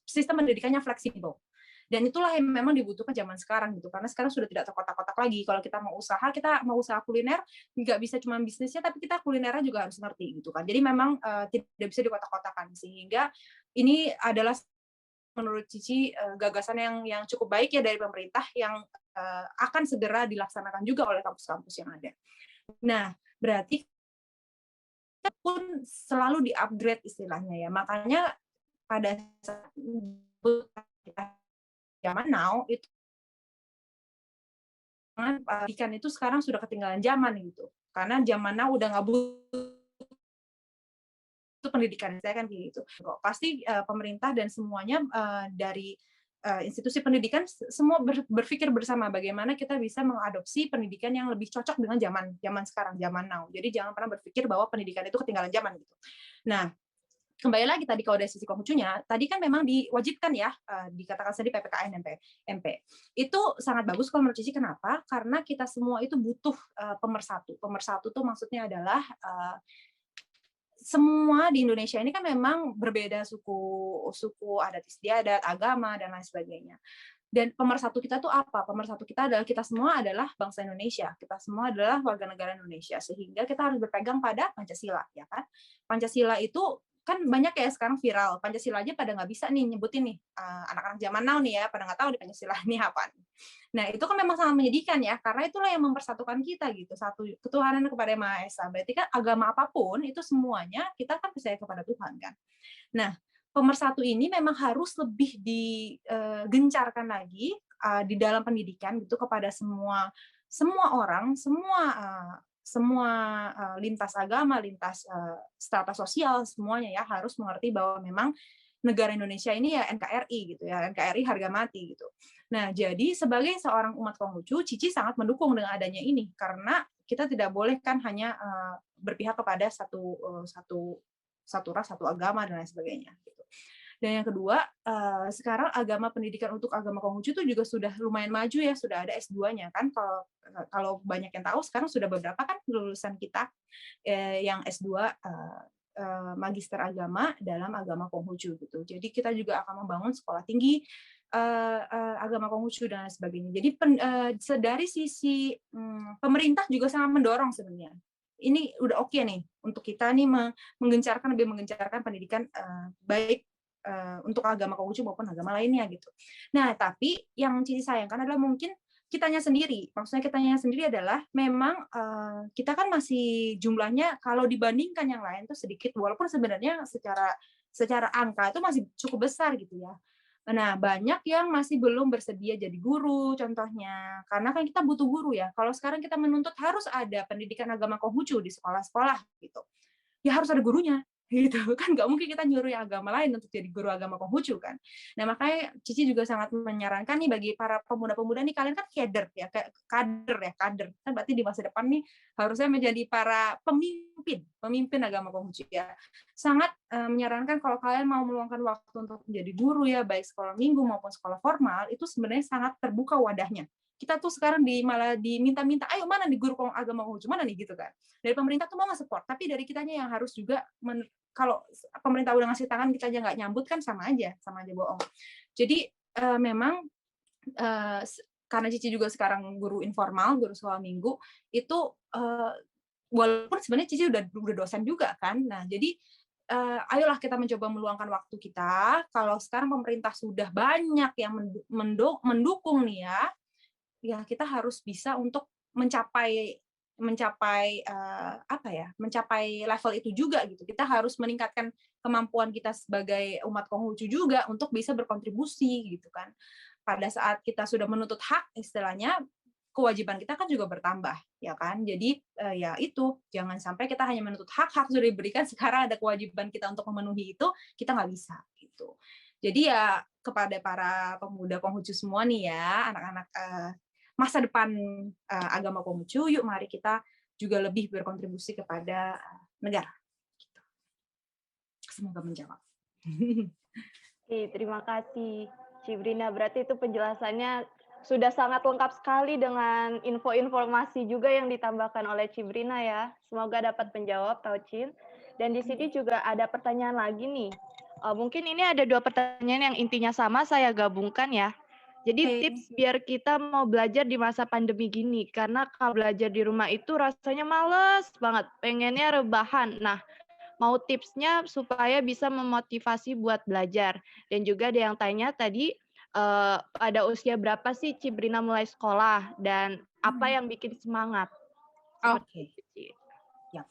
sistem pendidikannya fleksibel. Dan itulah yang memang dibutuhkan zaman sekarang gitu, karena sekarang sudah tidak terkotak-kotak lagi. Kalau kita mau usaha kuliner, nggak bisa cuma bisnisnya, tapi kita kulinernya juga harus ngerti gitu kan. Jadi memang tidak bisa dikotak-kotakan, sehingga ini adalah menurut Cici gagasan yang cukup baik ya dari pemerintah yang akan segera dilaksanakan juga oleh kampus-kampus yang ada. Nah, berarti pun selalu di-upgrade istilahnya ya. Makanya pada saat zaman now itu pendidikan itu sekarang sudah ketinggalan zaman gitu. Karena zaman now udah nggak butuh pendidikan, saya kan gitu. Pasti pemerintah dan semuanya dari institusi pendidikan semua berpikir bersama bagaimana kita bisa mengadopsi pendidikan yang lebih cocok dengan zaman sekarang, zaman now. Jadi jangan pernah berpikir bahwa pendidikan itu ketinggalan zaman gitu. Nah, kembali lagi tadi kalau dari sisi Konghucunya, tadi kan memang diwajibkan ya, dikatakan tadi PPKN dan MP. Itu sangat bagus kalau menurut Cici, kenapa? Karena kita semua itu butuh pemersatu. Pemersatu itu maksudnya adalah semua di Indonesia ini kan memang berbeda suku adat istiadat, agama, dan lain sebagainya. Dan pemersatu kita tuh apa? Pemersatu kita adalah kita semua adalah bangsa Indonesia. Kita semua adalah warga negara Indonesia. Sehingga kita harus berpegang pada Pancasila, ya kan? Pancasila itu kan banyak ya sekarang viral. Pancasila aja pada nggak bisa nih nyebutin nih, anak-anak zaman now nih ya, pada nggak tahu di Pancasila ini apa. Nah, itu kan memang sangat menyedihkan ya, karena itulah yang mempersatukan kita gitu, satu ketuhanan kepada Yang Maha Esa. Berarti kan agama apapun itu semuanya kita kan percaya kepada Tuhan kan. Nah, pemersatu ini memang harus lebih digencarkan lagi di dalam pendidikan gitu kepada semua orang, semua lintas agama, lintas strata sosial, semuanya ya harus mengerti bahwa memang negara Indonesia ini ya NKRI gitu ya, NKRI harga mati gitu. Nah, jadi sebagai seorang umat Konghucu, Cici sangat mendukung dengan adanya ini, karena kita tidak boleh kan hanya berpihak kepada satu ras, satu agama dan lain sebagainya. Gitu. Dan yang kedua, sekarang agama pendidikan untuk agama Konghucu itu juga sudah lumayan maju ya, sudah ada S2-nya kan. Kalau banyak yang tahu, sekarang sudah beberapa kan lulusan kita yang S2 magister agama dalam agama Konghucu gitu. Jadi kita juga akan membangun sekolah tinggi agama Konghucu dan sebagainya. Jadi dari sisi pemerintah juga sangat mendorong sebenarnya. Ini udah oke nih untuk kita nih lebih menggencarkan pendidikan baik untuk agama Konghucu maupun agama lainnya gitu. Nah, tapi yang Cici sayangkan adalah mungkin kitanya sendiri. Maksudnya kitanya sendiri adalah memang kita kan masih jumlahnya kalau dibandingkan yang lain tuh sedikit, walaupun sebenarnya secara angka itu masih cukup besar gitu ya. Nah, banyak yang masih belum bersedia jadi guru contohnya. Karena kan kita butuh guru ya. Kalau sekarang kita menuntut harus ada pendidikan agama Konghucu di sekolah-sekolah gitu. Ya harus ada gurunya. Gitu kan, nggak mungkin kita nyuruh yang agama lain untuk jadi guru agama Konghucu kan. Nah, makanya Cici juga sangat menyarankan nih bagi para pemuda-pemuda nih, kalian kan kader kan berarti di masa depan nih harusnya menjadi para pemimpin agama Konghucu ya. Sangat menyarankan kalau kalian mau meluangkan waktu untuk menjadi guru ya, baik sekolah minggu maupun sekolah formal, itu sebenarnya sangat terbuka wadahnya. Kita tuh sekarang malah diminta-minta, ayo mana nih guru agama Konghucu, mana nih gitu kan. Dari pemerintah tuh mau nge-support, tapi dari kitanya yang harus juga, kalau pemerintah udah ngasih tangan, kita aja nggak nyambut kan sama aja bohong. Jadi memang karena Cici juga sekarang guru informal, guru sekolah minggu, itu walaupun sebenarnya Cici udah dosen juga kan, nah jadi ayolah kita mencoba meluangkan waktu kita. Kalau sekarang pemerintah sudah banyak yang mendukung nih ya kita harus bisa untuk mencapai level itu juga gitu. Kita harus meningkatkan kemampuan kita sebagai umat Konghucu juga untuk bisa berkontribusi gitu kan. Pada saat kita sudah menuntut hak istilahnya, kewajiban kita kan juga bertambah ya kan. Jadi ya itu, jangan sampai kita hanya menuntut hak sudah diberikan, sekarang ada kewajiban kita untuk memenuhi itu, kita nggak bisa gitu. Jadi ya kepada para pemuda Konghucu semua nih ya, anak-anak masa depan agama Konghucu, yuk mari kita juga lebih berkontribusi kepada negara. Gitu. Semoga menjawab. Oke, terima kasih Cibrina. Berarti itu penjelasannya sudah sangat lengkap sekali dengan info-informasi juga yang ditambahkan oleh Cibrina ya. Semoga dapat menjawab, Taucin. Dan di sini juga ada pertanyaan lagi nih. Mungkin ini ada 2 pertanyaan yang intinya sama, saya gabungkan ya. Jadi tips biar kita mau belajar di masa pandemi gini, karena kalau belajar di rumah itu rasanya males banget, pengennya rebahan. Nah, mau tipsnya supaya bisa memotivasi buat belajar. Dan juga ada yang tanya tadi, pada usia berapa sih Cibrina mulai sekolah, dan apa yang bikin semangat? Oke. Ya.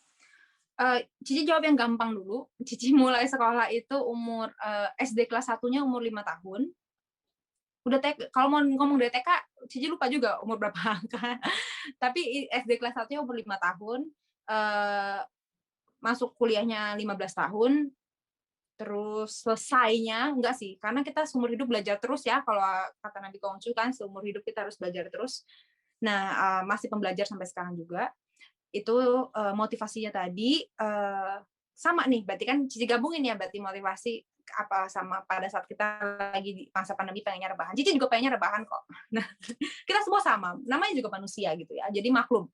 Cici jawab yang gampang dulu. Cici mulai sekolah itu umur SD kelas 1-nya umur 5 tahun. Udah TK, kalau mau ngomong dari TK, Cici lupa juga umur berapa angka. Tapi SD kelas 1-nya umur 5 tahun, masuk kuliahnya 15 tahun, terus selesainya, enggak sih, karena kita seumur hidup belajar terus ya, kalau kata Nabi Konghucu kan, seumur hidup kita harus belajar terus. Nah, masih pembelajar sampai sekarang juga. Itu motivasinya tadi, sama nih, berarti kan Cici gabungin ya, berarti motivasi apa sama pada saat kita lagi di masa pandemi pengennya rebahan. Cici juga pengennya rebahan kok. Nah, kita semua sama, namanya juga manusia gitu ya, jadi maklum.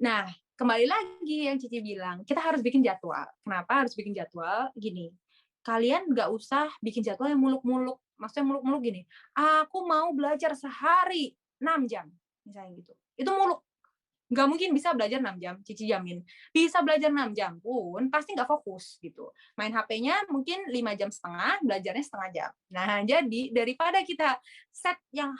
Nah, kembali lagi yang Cici bilang, kita harus bikin jadwal. Kenapa harus bikin jadwal? Gini, kalian nggak usah bikin jadwal yang muluk-muluk. Maksudnya muluk-muluk gini, aku mau belajar sehari 6 jam, misalnya gitu. Itu muluk. Nggak mungkin bisa belajar 6 jam, Cici jamin. Bisa belajar 6 jam pun, pasti nggak fokus gitu. Main HP-nya mungkin 5,5 jam, belajarnya setengah jam. Nah, jadi daripada kita set yang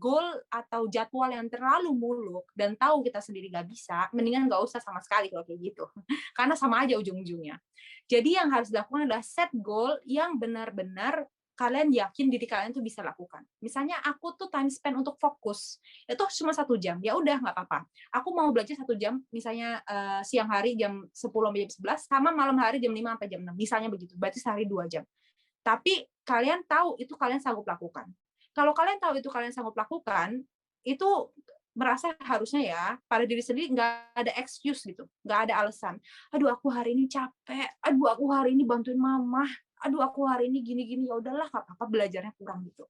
goal atau jadwal yang terlalu muluk dan tahu kita sendiri nggak bisa, mendingan nggak usah sama sekali kalau kayak gitu. Karena sama aja ujung-ujungnya. Jadi yang harus dilakukan adalah set goal yang benar-benar kalian yakin diri kalian tuh bisa lakukan. Misalnya aku tuh time spend untuk fokus itu cuma 1 jam, ya udah nggak apa-apa. Aku mau belajar 1 jam, misalnya siang hari jam 10 sampai jam 11, sama malam hari jam 5 sampai jam 6, misalnya begitu. Berarti sehari 2 jam. Tapi kalian tahu itu kalian sanggup lakukan. Kalau kalian tahu itu kalian sanggup lakukan, itu merasa harusnya ya pada diri sendiri nggak ada excuse gitu, nggak ada alasan. Aduh aku hari ini capek, aduh aku hari ini bantuin mama, aduh aku hari ini gini-gini, ya udahlah nggak apa-apa belajarnya kurang gitu.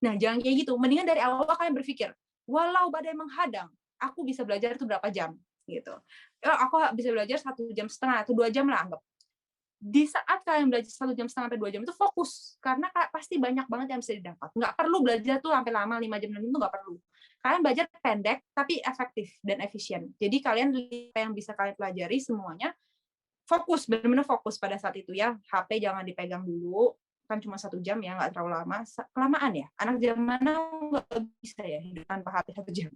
Nah jangan kayak gitu, mendingan dari awal kalian berpikir, walau badai menghadang, aku bisa belajar itu berapa jam gitu. Aku bisa belajar 1,5 jam atau 2 jam lah anggap. Di saat kalian belajar 1,5 jam sampai 2 jam itu fokus, karena pasti banyak banget yang bisa didapat. Nggak perlu belajar tuh sampai lama 5 jam itu nggak perlu. Kalian belajar pendek tapi efektif dan efisien. Jadi kalian apa yang bisa kalian pelajari semuanya fokus, benar-benar fokus pada saat itu ya. HP jangan dipegang dulu, kan cuma 1 jam ya, nggak terlalu lama. Kelamaan ya, anak zaman now nggak bisa ya hidup tanpa HP 1 jam.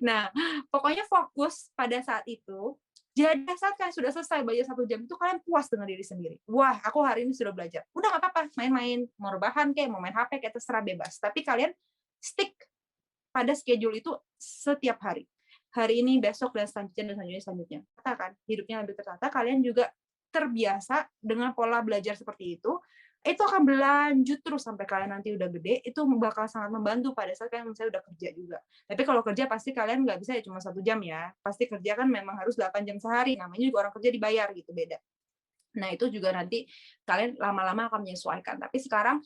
Nah, pokoknya fokus pada saat itu. Jadi saat kalian sudah selesai belajar 1 jam itu kalian puas dengan diri sendiri. Wah, aku hari ini sudah belajar. Udah nggak apa-apa, main-main, mau rebahan kayak mau main HP kayak terserah bebas. Tapi kalian stick pada schedule itu setiap hari. Hari ini, besok, dan selanjutnya. Kan hidupnya lebih tertata, kalian juga terbiasa dengan pola belajar seperti itu akan berlanjut terus sampai kalian nanti udah gede, itu bakal sangat membantu pada saat kalian misalnya udah kerja juga. Tapi kalau kerja pasti kalian nggak bisa ya cuma 1 jam ya, pasti kerja kan memang harus 8 jam sehari, namanya juga orang kerja dibayar gitu, beda. Nah itu juga nanti kalian lama-lama akan menyesuaikan, tapi sekarang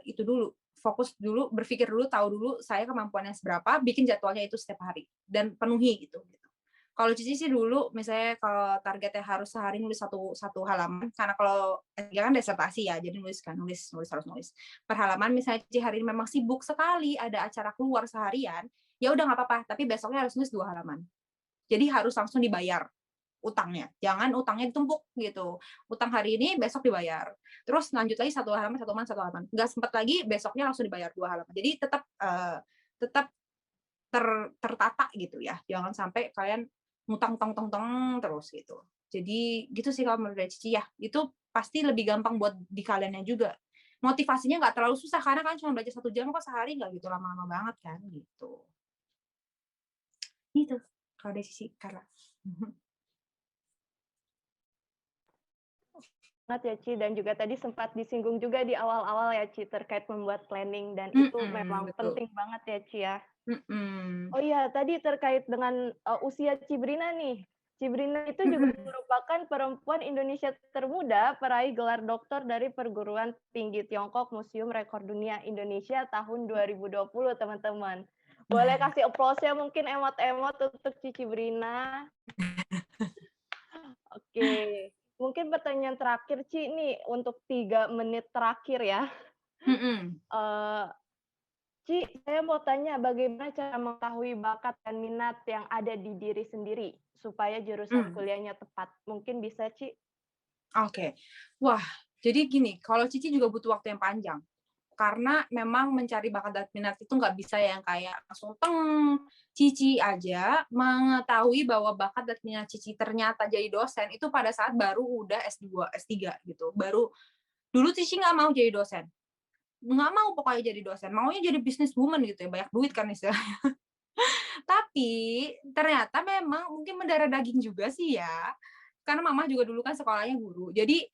itu dulu, fokus dulu, berpikir dulu, tahu dulu saya kemampuannya seberapa, bikin jadwalnya itu setiap hari, dan penuhi gitu. Kalau Cici sih dulu, misalnya kalau targetnya harus sehari nulis satu halaman, karena kalau kan desertasi ya, jadi nulis harus nulis. Per halaman, misalnya Cici hari ini memang sibuk sekali, ada acara keluar seharian, ya udah nggak apa-apa, tapi besoknya harus nulis 2 halaman. Jadi harus langsung dibayar utangnya, jangan utangnya ditumpuk gitu. Utang hari ini, besok dibayar. Terus lanjut lagi 1 halaman, 1 halaman. Nggak sempat lagi, besoknya langsung dibayar 2 halaman. Jadi tetap tertata gitu ya. Jangan sampai kalian ngutang tong terus gitu. Jadi gitu sih kalau menurut Cici ya. Itu pasti lebih gampang buat di kaliannya juga. Motivasinya nggak terlalu susah karena kan cuma belajar 1 jam kok sehari, nggak gitu lama-lama banget kan gitu. Gitu kalau dari Cici Carla. Banget ya Ci, dan juga tadi sempat disinggung juga di awal-awal ya Ci terkait membuat planning, dan itu memang Betul. penting banget ya Ci ya. Mm-mm. Oh iya, tadi terkait dengan usia Cibrina nih. Cibrina itu juga merupakan perempuan Indonesia termuda peraih gelar doktor dari Perguruan Tinggi Tiongkok Museum Rekor Dunia Indonesia tahun 2020, teman-teman. Boleh kasih applause-nya mungkin emot-emot untuk Cibrina. Oke. Mungkin pertanyaan terakhir, Ci, nih untuk 3 menit terakhir ya. Ci, saya mau tanya bagaimana cara mengetahui bakat dan minat yang ada di diri sendiri supaya jurusan kuliahnya tepat. Mungkin bisa, Ci? Oke. Wah, jadi gini, kalau Cici juga butuh waktu yang panjang. Karena memang mencari bakat dan minat itu nggak bisa yang kayak langsung Cici aja mengetahui bahwa bakat dan minat Cici ternyata jadi dosen itu pada saat baru udah S2, S3 gitu. Baru dulu Cici nggak mau jadi dosen. Nggak mau pokoknya jadi dosen. Maunya jadi businesswoman gitu ya, banyak duit kan istilahnya. Tapi ternyata memang mungkin mendarah daging juga sih ya. Karena mama juga dulu kan sekolahnya guru. Jadi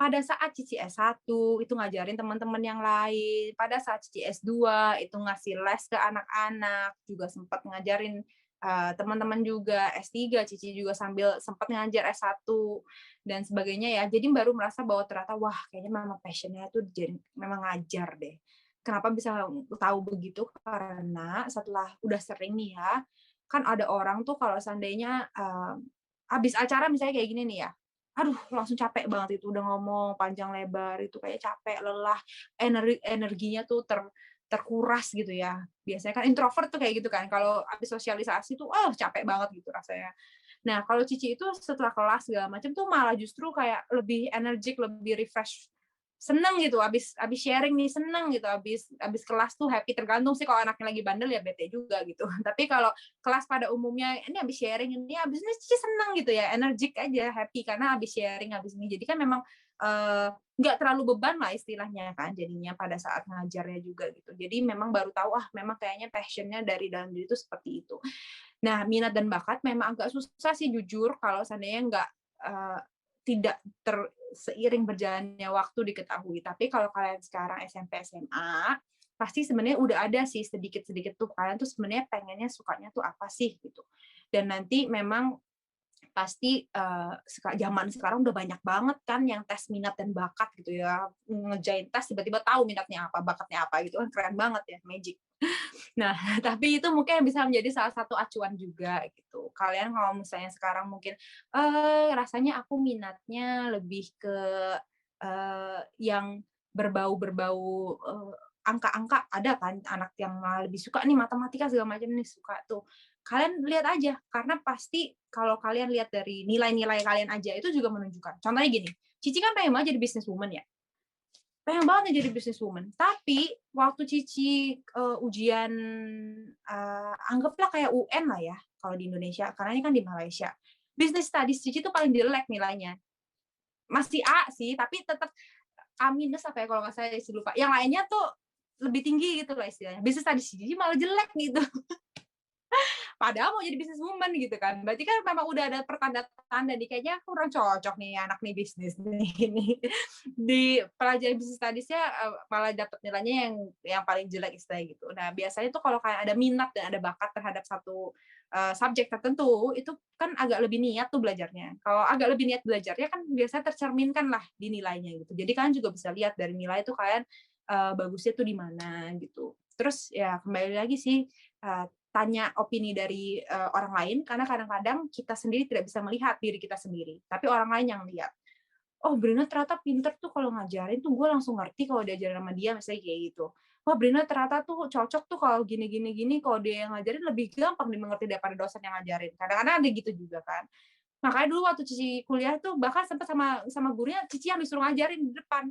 pada saat Cici S1 itu ngajarin teman-teman yang lain, pada saat Cici S2 itu ngasih les ke anak-anak, juga sempat ngajarin teman-teman juga, S3 Cici juga sambil sempat ngajar S1 dan sebagainya ya. Jadi baru merasa bahwa ternyata wah kayaknya memang passion-nya itu memang ngajar deh. Kenapa bisa tahu begitu? Karena setelah udah sering nih ya, kan ada orang tuh kalau seandainya habis acara misalnya kayak gini nih ya, aduh langsung capek banget itu udah ngomong panjang lebar itu kayak capek lelah energinya tuh terkuras gitu ya. Biasanya kan introvert tuh kayak gitu kan, kalau habis sosialisasi tuh capek banget gitu rasanya. Nah kalau Cici itu setelah kelas segala macam tuh malah justru kayak lebih energik, lebih refresh, seneng gitu, abis sharing nih seneng gitu, abis kelas tuh happy. Tergantung sih, kalau anaknya lagi bandel ya bete juga gitu. Tapi kalau kelas pada umumnya ini abis sharing ini, abis ini Cici seneng gitu ya, energik aja, happy karena abis sharing abis ini. Jadi kan memang nggak terlalu beban lah istilahnya kan jadinya pada saat ngajarnya juga gitu. Jadi memang baru tahu memang kayaknya passionnya dari dalam diri itu seperti itu. Nah minat dan bakat memang agak susah sih jujur kalau seandainya nggak tidak seiring berjalannya waktu diketahui. Tapi kalau kalian sekarang SMP SMA pasti sebenarnya udah ada sih sedikit-sedikit tuh kalian tuh sebenarnya pengennya sukanya tuh apa sih gitu. Dan nanti memang pasti zaman sekarang udah banyak banget kan yang tes minat dan bakat gitu ya, ngejain tes tiba-tiba tahu minatnya apa, bakatnya apa gitu kan, keren banget ya, magic. Nah, tapi itu mungkin bisa menjadi salah satu acuan juga gitu. Kalian kalau misalnya sekarang mungkin rasanya aku minatnya lebih ke yang berbau angka-angka, ada kan anak yang lebih suka nih matematika segala macam nih, suka tuh. Kalian lihat aja, karena pasti kalau kalian lihat dari nilai-nilai kalian aja itu juga menunjukkan. Contohnya gini, Cici kan pengen banget jadi businesswoman ya. Pengen banget jadi businesswoman. Tapi waktu Cici ujian anggaplah kayak UN lah ya kalau di Indonesia, karena ini kan di Malaysia. Business studies Cici tuh paling jelek nilainya. Masih A sih, tapi tetap A minus apa ya kalau nggak salah, Cici lupa. Yang lainnya tuh lebih tinggi gitu lah istilahnya. Business studies Cici malah jelek gitu. Padahal mau jadi businesswoman gitu kan. Berarti kan memang udah ada pertanda-tanda nih, kayaknya kurang cocok nih anak nih bisnis nih. Di pelajaran business studies-nya malah dapat nilainya yang paling jelek istilahnya gitu. Nah, biasanya tuh kalau kayak ada minat dan ada bakat terhadap satu subjek tertentu, itu kan agak lebih niat tuh belajarnya. Kalau agak lebih niat belajarnya kan biasanya tercerminkan lah di nilainya gitu. Jadi kalian juga bisa lihat dari nilai itu kalian bagusnya tuh di mana gitu. Terus ya kembali lagi sih, tanya opini dari orang lain, karena kadang-kadang kita sendiri tidak bisa melihat diri kita sendiri, tapi orang lain yang lihat. Oh, Brina ternyata pinter tuh kalau ngajarin tuh, gue langsung ngerti kalau diajarin sama dia, misalnya kayak gitu. Wah, Brina ternyata tuh cocok tuh kalau gini-gini, kalau dia yang ngajarin lebih gampang dimengerti daripada dosen yang ngajarin. Kadang-kadang ada gitu juga kan. Makanya dulu waktu Cici kuliah tuh bahkan sempat sama gurunya Cici yang disuruh ngajarin di depan.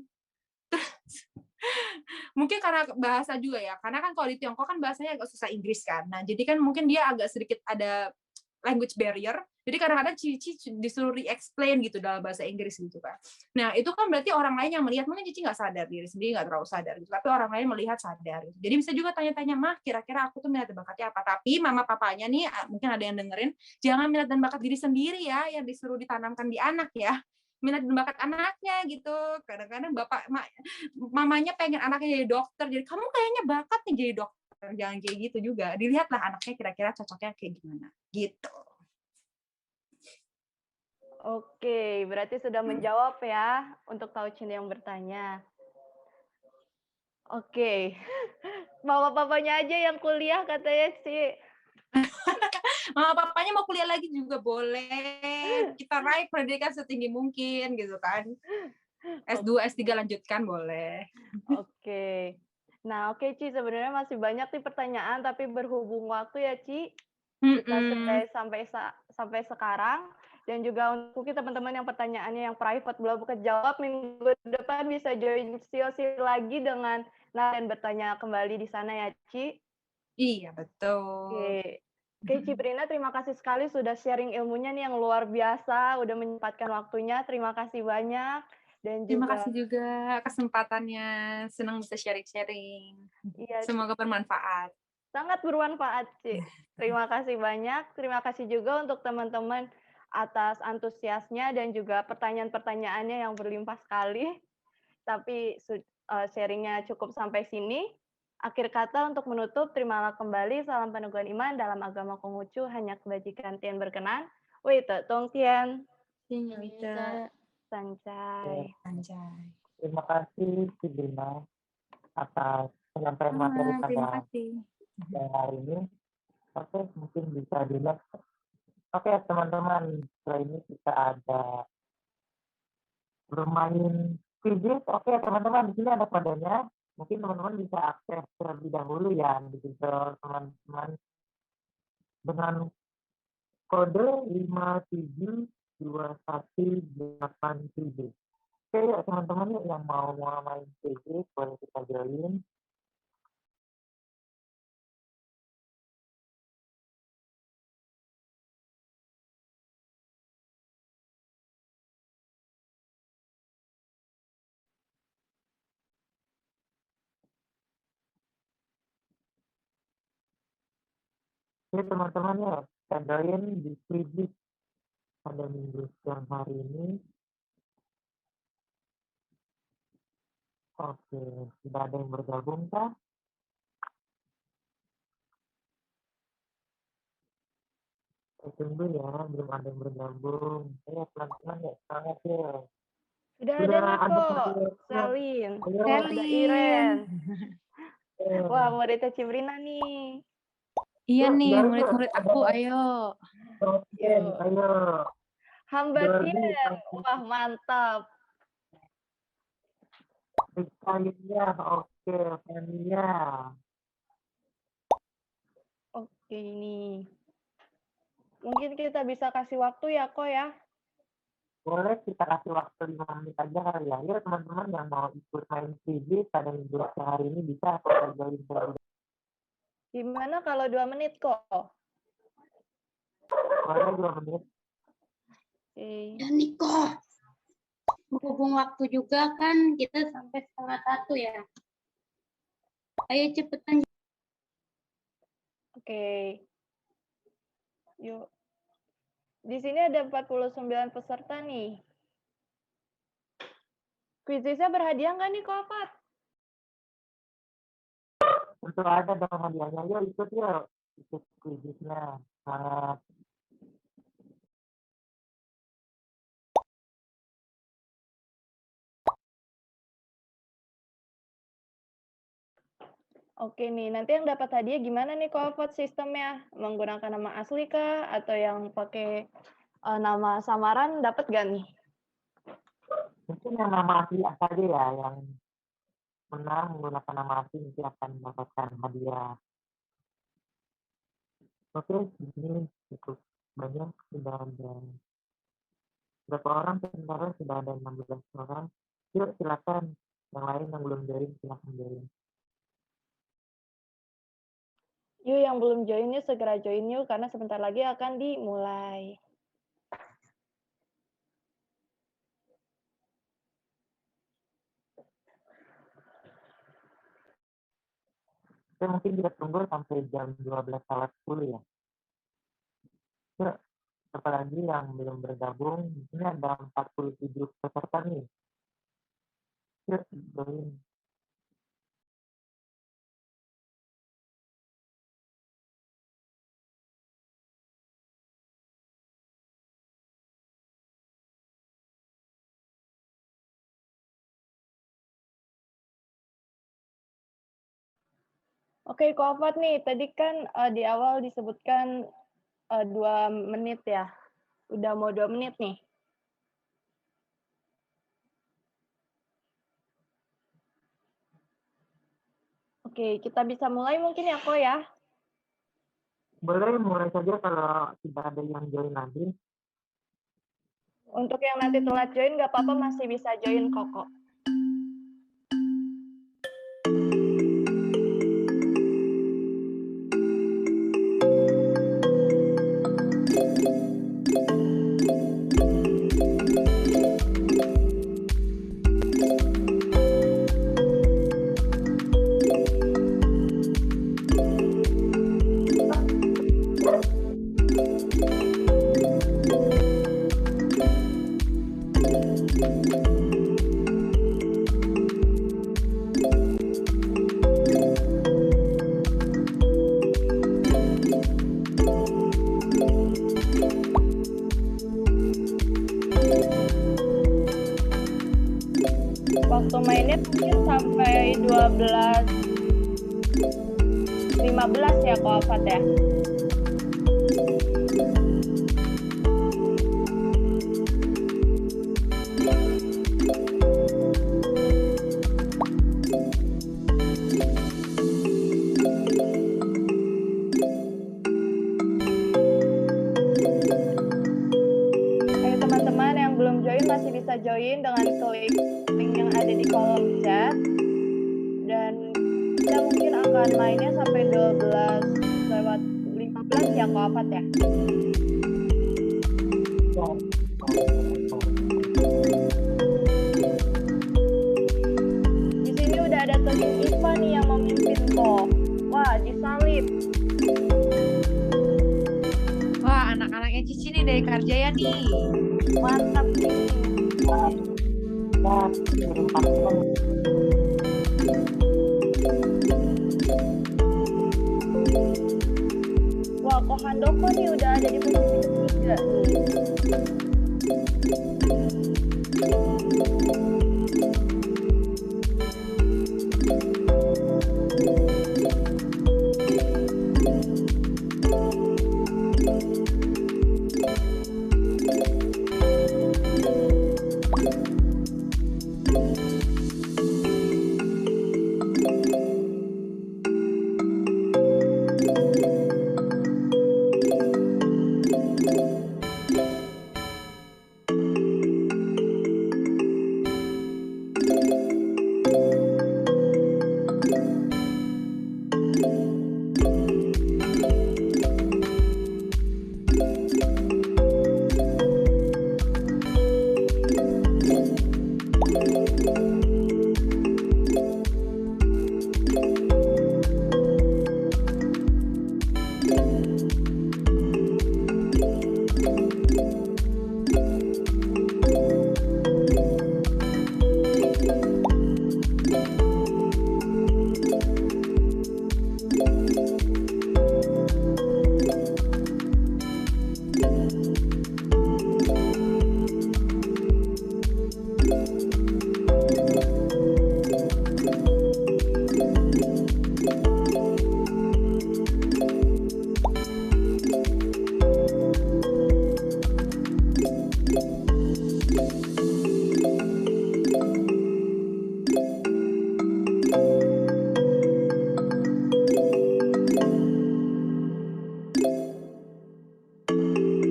Mungkin karena bahasa juga ya, karena kan kalau di Tiongkok kan bahasanya agak susah Inggris kan. Nah, jadi kan mungkin dia agak sedikit ada language barrier, jadi kadang-kadang Cici disuruh re-explain gitu dalam bahasa Inggris gitu kan. Nah, itu kan berarti orang lain yang melihat, mungkin Cici nggak sadar, diri sendiri nggak terlalu sadar gitu, tapi orang lain melihat sadar. Jadi bisa juga tanya-tanya, Mah, kira-kira aku tuh minat dan bakatnya apa? Tapi mama papanya nih, mungkin ada yang dengerin, jangan minat dan bakat diri sendiri ya, yang disuruh ditanamkan di anak ya. Minat dan bakat anaknya gitu. Kadang-kadang mamanya pengen anaknya jadi dokter, jadi kamu kayaknya bakat nih jadi dokter. Jangan kayak gitu juga. Dilihatlah anaknya kira-kira cocoknya kayak gimana. Gitu. Oke, berarti sudah menjawab ya untuk Taucin yang bertanya. Oke, mama-papanya aja yang kuliah katanya sih. Mama papanya mau kuliah lagi juga boleh. Kita raih pendidikan setinggi mungkin gitu kan. S2, S3 lanjutkan boleh. Oke. Nah, oke Ci, sebenarnya masih banyak nih pertanyaan, tapi berhubung waktu ya Ci, kita sudah sampai sekarang. Dan juga untuk teman-teman yang pertanyaannya yang private belum kejawab, minggu depan bisa join COC lagi dengan dan bertanya kembali di sana ya Ci. Iya, betul. Oke, Ciprina, terima kasih sekali sudah sharing ilmunya nih yang luar biasa, udah menyempatkan waktunya. Terima kasih banyak. Dan terima kasih juga kesempatannya, senang bisa sharing-sharing. Iya, semoga bermanfaat. Sangat bermanfaat, Ci. Terima kasih banyak. Terima kasih juga untuk teman-teman atas antusiasnya dan juga pertanyaan-pertanyaannya yang berlimpah sekali. Tapi sharingnya cukup sampai sini. Akhir kata untuk menutup, terimalah kembali salam peneguhan iman dalam agama Konghucu, hanya kebajikan Tian berkenan. Wei te tong Tian. Sancai. Terima kasih Cibrina atas penyampaian materi pada hari ini. Oke, mungkin bisa dilihat. Oke, teman-teman, setelah ini kita ada bermain quiz. Oke, teman-teman, di sini ada kodenya. Mungkin teman-teman bisa akses terlebih dahulu ya di Google teman-teman dengan kode 572187. Oke, ya teman-teman yang mau main quiz boleh kita join. Oke teman-teman ya, kita join di quiz pada minggu siang hari ini. Oke, sudah ada yang bergabung kah? Tunggu ya, belum ada yang bergabung. Ya teman-teman ya, semangat ya. Sudah ada Niko, Selin, ada Iren. Wah, muridnya Cibrina nih. Iya nih, murid-murid aku, ayo. Ayo. Hamba Tian, wah mantap. Rizkanya, oke, Fania. Oke, ini. Mungkin kita bisa kasih waktu ya, Ko ya? Boleh kita kasih waktu 5 menit aja kali ya. Ya teman-teman yang mau ikut main quiz pada minggu hari ini bisa kita join. Gimana kalau 2 menit kok? Boleh 2 menit. Dan Niko, berhubung waktu juga kan kita sampai 12:30 ya. Ayo cepetan. Oke. Yuk. Di sini ada 49 peserta nih. Quiznya berhadiah nggak nih, Ko Afat? Tentu ada dong hadiahnya. Yuk ikut yuk. Ikut quiznya. Semangat. Oke nih, nanti yang dapat hadiah gimana nih Ko Afat sistemnya? Menggunakan nama asli kah? Atau yang pakai nama samaran dapat gak nih? Mungkin yang nama asli saja ya, yang menang menggunakan nama asli nanti akan mendapatkan hadiah. Oke, di sini cukup banyak, sudah ada berapa orang sebenarnya, sudah ada 16 orang. Yuk silakan Yang lain yang belum join, silahkan join. Yuk yang belum join yuk segera join yuk karena sebentar lagi akan dimulai. Oke, mungkin kita tunggu sampai jam 12:10 ya. Yuk, siapa lagi yang belum bergabung? Ini ada 47 peserta nih. Yuk, join. Oke, Ko Afat nih, tadi kan di awal disebutkan 2 menit ya. Udah mau 2 menit nih. Oke, kita bisa mulai mungkin ya, Ko ya? Boleh mulai saja kalau tidak ada yang join lagi. Untuk yang nanti telat join, nggak apa-apa, masih bisa join Koko. Waktu mainnya mungkin sampai 12.15 ya, Ko Afat ya? Ayo teman-teman yang belum join masih bisa join dengan klik link yang ada di kolom chat. Dan kita mungkin akan mainnya sampai 12:15 ya, Ko Afat ya? Di sini udah ada Keling Iva nih yang memimpin Ko. Wah, disalib. Wah, anak-anaknya Cici nih dari Karjaya nih. Mantap nih. Nah, kirim pasukan. Wah, Ko Handoko nih udah ada di posisi ketiga nih.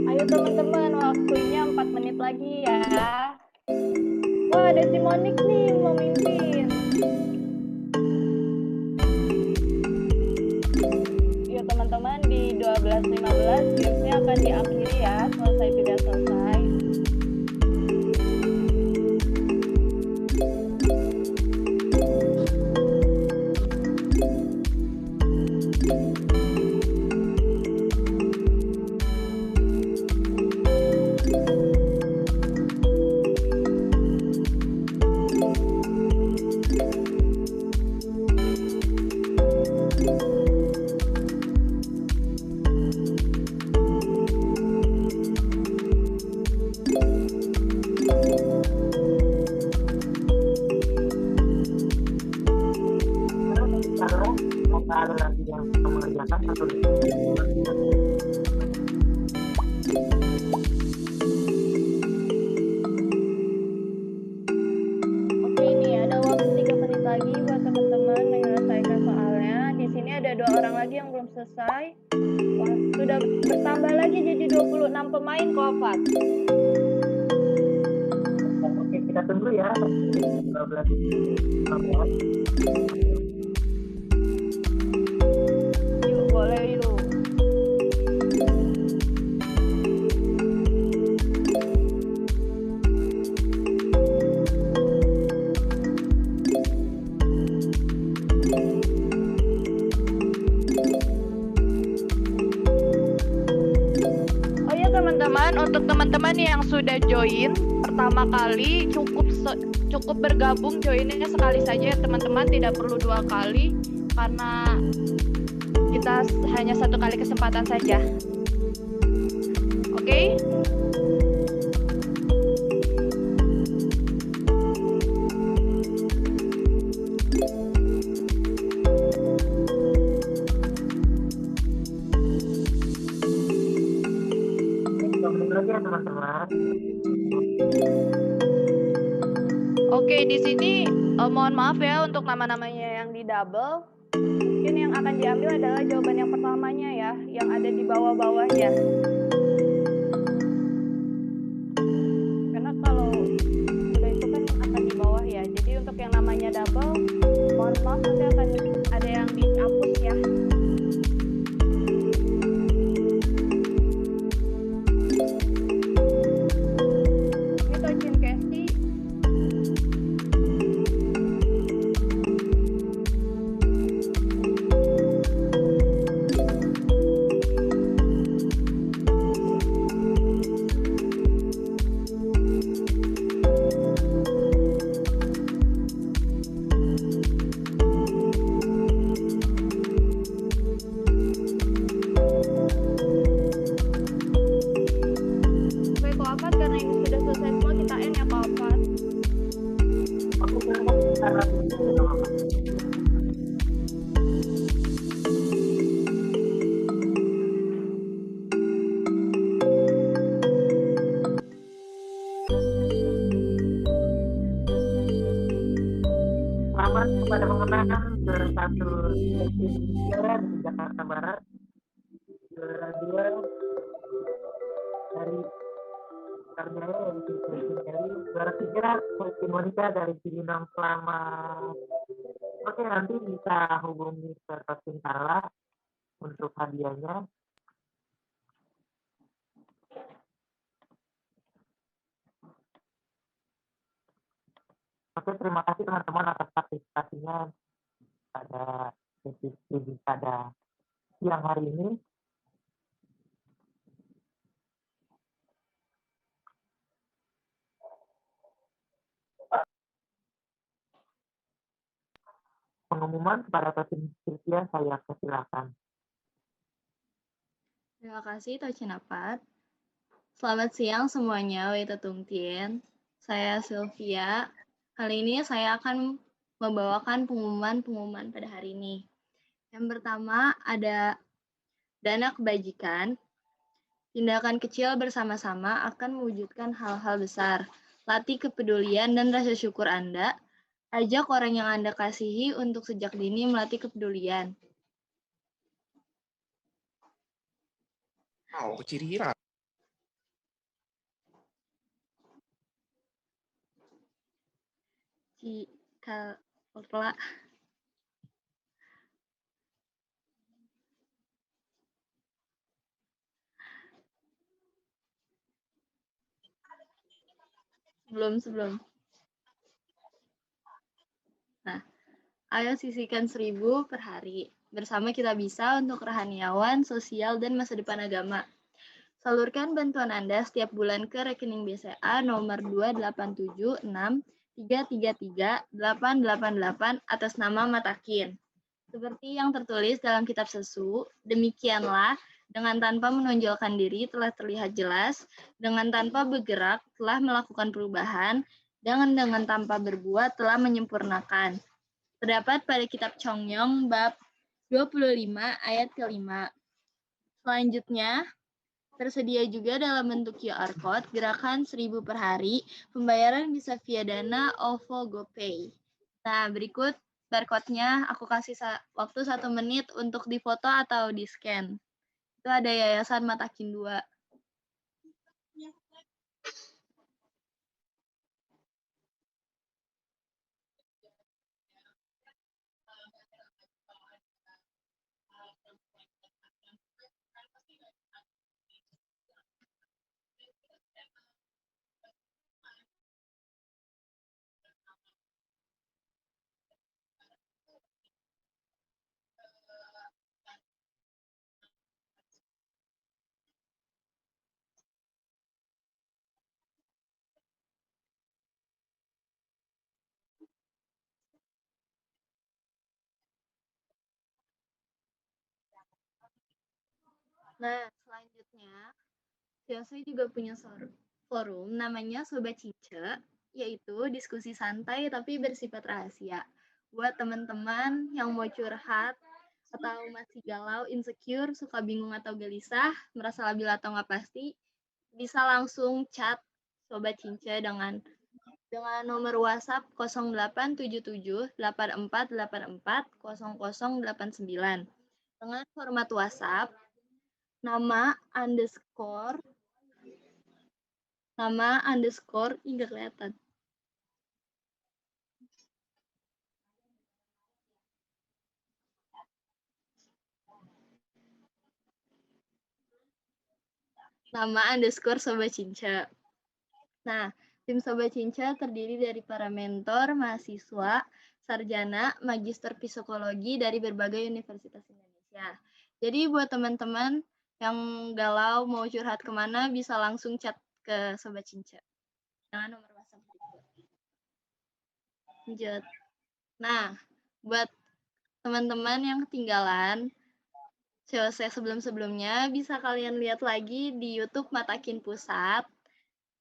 Ayo teman-teman, waktunya 4 menit lagi ya. Wah, ada si Monik nih memimpin. teman-teman di 12.15 gamesnya akan diakhiri ya, selesai tidak selesai. Kalau ada lagi yang mengerjakan atau Oke, ini ada waktu 3 menit lagi buat teman-teman menyelesaikan soalnya. Di sini ada 2 orang lagi yang belum selesai. Wah, sudah bertambah lagi jadi 26 pemain kok, Fat. Oke, kita tunggu ya. 12.15. Yuk, boleh yuk. Oh ya teman-teman, untuk teman-teman yang sudah join pertama kali cukup bergabung joinnya sekali saja ya teman-teman, tidak perlu 2 kali karena kita hanya 1 kali kesempatan saja. Oke? Lagi ya teman-teman. Oke, di sini mohon maaf ya untuk nama-namanya yang di double. Mungkin yang akan diambil adalah jawaban yang pertamanya ya, yang ada di bawah-bawahnya. Karena kalau udah itu kan akan di bawah ya. Jadi untuk yang namanya double, mohon maaf nanti akan ada yang dihapus ya. Ini Tocin Casey. Oke, kok Afat, karena ini sudah selesai semua, kita end ya kok Afat. Aku kira karena selamat kepada pemenang juara 1 juara di Jakarta Barat, juara 2 dari Karjaya dari Cincin, juara 3 Putri Monica dari Cibinong. Selamat. Oke, nanti bisa hubungi ke Coaching Carla untuk hadiahnya. Oke, terima kasih teman-teman atas partisipasinya pada sesi studi pada siang hari ini. Pengumuman kepada Coaching Sylvia, saya persilakan. Terima kasih Tocin Afat. Selamat siang semuanya, Wei Tetung Tien. Saya Sylvia. Kali ini saya akan membawakan pengumuman pada hari ini. Yang pertama ada dana kebajikan. Tindakan kecil bersama-sama akan mewujudkan hal-hal besar. Latih kepedulian dan rasa syukur Anda. Ajak orang yang Anda kasihi untuk sejak dini melatih kepedulian. Sebelum. Nah, ayo sisihkan 1.000 per hari. Bersama kita bisa untuk rohaniawan, sosial, dan masa depan agama. Salurkan bantuan Anda setiap bulan ke rekening BCA nomor 28763338888 atas nama Matakin. Seperti yang tertulis dalam kitab sesu, demikianlah dengan tanpa menonjolkan diri telah terlihat jelas, dengan tanpa bergerak telah melakukan perubahan, dengan tanpa berbuat telah menyempurnakan. Terdapat pada kitab Chongyong bab 25 ayat ke-5. Selanjutnya, tersedia juga dalam bentuk QR Code gerakan 1.000 per hari, pembayaran bisa via Dana, OVO, GoPay. Nah, berikut barcode-nya aku kasih waktu 1 menit untuk difoto atau di-scan. Itu ada Yayasan Matakin 2. Nah, selanjutnya, saya juga punya forum namanya Sobat Cince, yaitu diskusi santai tapi bersifat rahasia. Buat teman-teman yang mau curhat atau masih galau, insecure, suka bingung atau gelisah, merasa labil atau nggak pasti, bisa langsung chat Sobat Cince dengan nomor WhatsApp 0877 8484 0089. Dengan format WhatsApp, nama underscore nggak kelihatan. Nama underscore Sobat Cince. Nah, tim Sobat Cince terdiri dari para mentor, mahasiswa, sarjana, magister psikologi dari berbagai universitas Indonesia. Jadi buat teman-teman yang galau mau curhat kemana, bisa langsung chat ke Sobat Cince dengan nomor WhatsApp berikut. Lanjut. Nah, buat teman-teman yang ketinggalan COC sebelum-sebelumnya, bisa kalian lihat lagi di YouTube Matakin Pusat.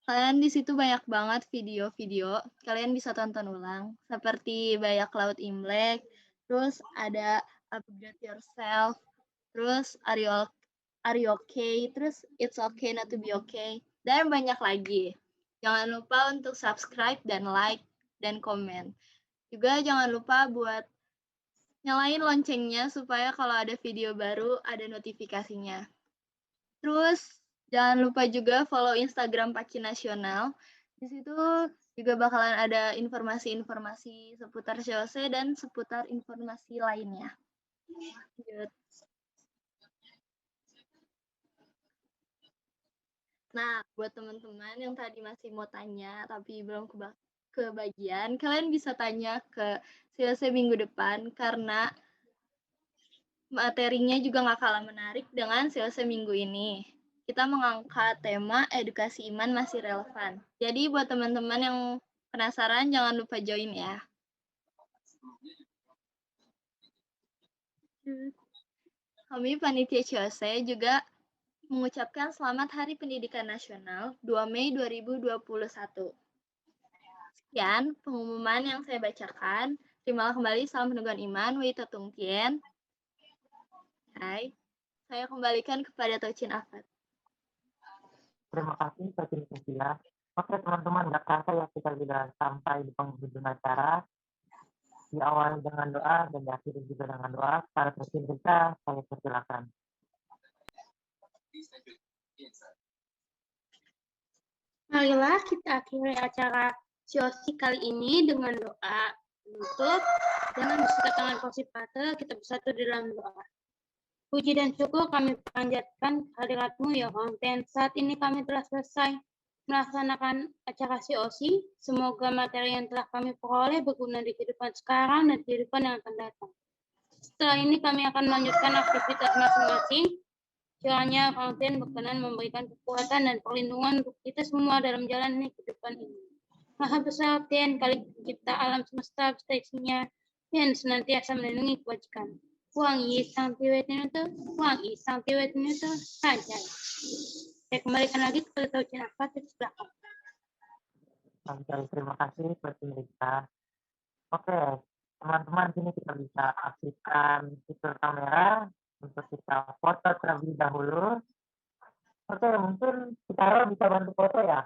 Kalian di situ banyak banget video-video, kalian bisa tonton ulang. Seperti Bayak Laut Imlek, terus ada Upgrade Yourself, terus Are You Okay, terus It's Okay Not to Be Okay, dan banyak lagi. Jangan lupa untuk subscribe dan like dan komen. Juga jangan lupa buat nyalain loncengnya supaya kalau ada video baru ada notifikasinya. Terus jangan lupa juga follow Instagram Paci Nasional. Di situ juga bakalan ada informasi-informasi seputar COC dan seputar informasi lainnya. Lanjut. Nah, buat teman-teman yang tadi masih mau tanya tapi belum kebagian, kalian bisa tanya ke COC minggu depan karena materinya juga nggak kalah menarik dengan COC minggu ini. Kita mengangkat tema edukasi iman masih relevan. Jadi buat teman-teman yang penasaran, jangan lupa join ya. Kami panitia COC juga mengucapkan selamat Hari Pendidikan Nasional 2 Mei 2021. Sekian pengumuman yang saya bacakan. Terimalah kembali salam peneguhan iman, Wei Tatung Tien. Hai, saya kembalikan kepada Tocin Afat. Terima kasih, Tocin Cecilia. Oke teman-teman, nggak terasa ya kita sudah sampai di penghujung acara. Diawali dengan doa dan diakhiri juga dengan doa. Para peserta, saya persilakan. Marilah kita akhiri acara COC kali ini dengan doa. Untuk dengan bersikat tangan Kosipate, kita bersatu dalam doa. Puji dan syukur kami panjatkan kehadirat-Mu ya Allah. Dan saat ini kami telah selesai melaksanakan acara COC. Semoga materi yang telah kami peroleh berguna di kehidupan sekarang dan kehidupan yang akan datang. Setelah ini kami akan melanjutkan aktivitas masing-masing. Kiranya Kang Tien berkenan memberikan kekuatan dan perlindungan untuk kita semua dalam menjalani kehidupan ini. Maha Besar Tien, Kali Pencipta alam semesta beserta isinya, yang senantiasa melindungi kebajikan. Wang Yi Sang Tiwei Tinutu, Wang Yi Sang Tiwei Tinutu, saja. Saya kembalikan lagi kepada Taucin Afat di belakang. Oke, terima kasih Coach Rika. Oke, teman-teman, sini kita bisa aktifkan fitur kamera untuk kita foto terlebih dahulu. Oke, mungkin kita bisa bantu foto ya.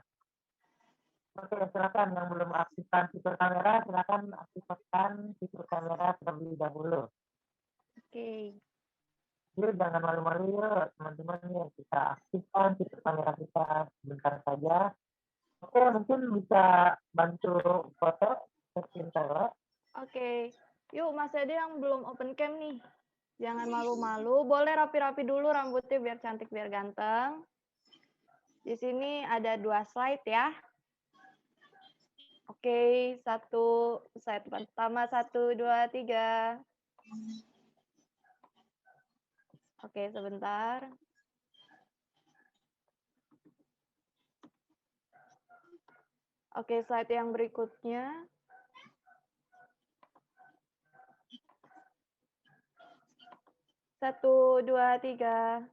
Oke, silakan yang belum aktifkan fitur kamera, silakan aktifkan fitur kamera terlebih dahulu. Oke. Yuk, jangan malu-malu yuk, teman-teman, yuk kita aktifkan fitur kamera kita sebentar saja. Oke, mungkin bisa bantu foto screen saya. Oke. Yuk, Mas Edi yang belum open cam nih. Jangan malu-malu, boleh rapi-rapi dulu rambutnya biar cantik, biar ganteng. Di sini ada 2 slide ya. Oke, satu slide pertama, 1, 2, 3. Oke, sebentar. Oke, slide yang berikutnya. Satu, 2, 3.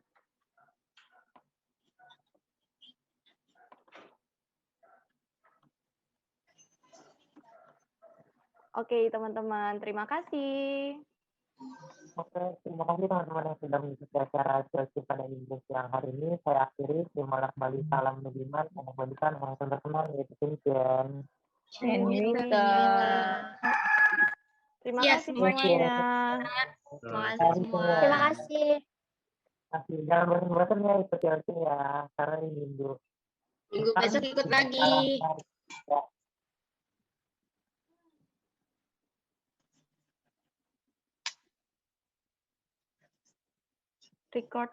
Oke, teman-teman, terima kasih. Oke, terima kasih teman-teman yang sudah mengikuti acara COC pada Inggris yang hari ini. Saya akhiri, terimalah kembali salam Budiman, salam kebaikan, salam berteman, yaitu Vincent. Terima Ya, kasih semuanya. semuanya. Terima kasih. Jangan bosan-bosan ya ikut COC ya, karena ini minggu. Minggu besok ikut lagi. Record.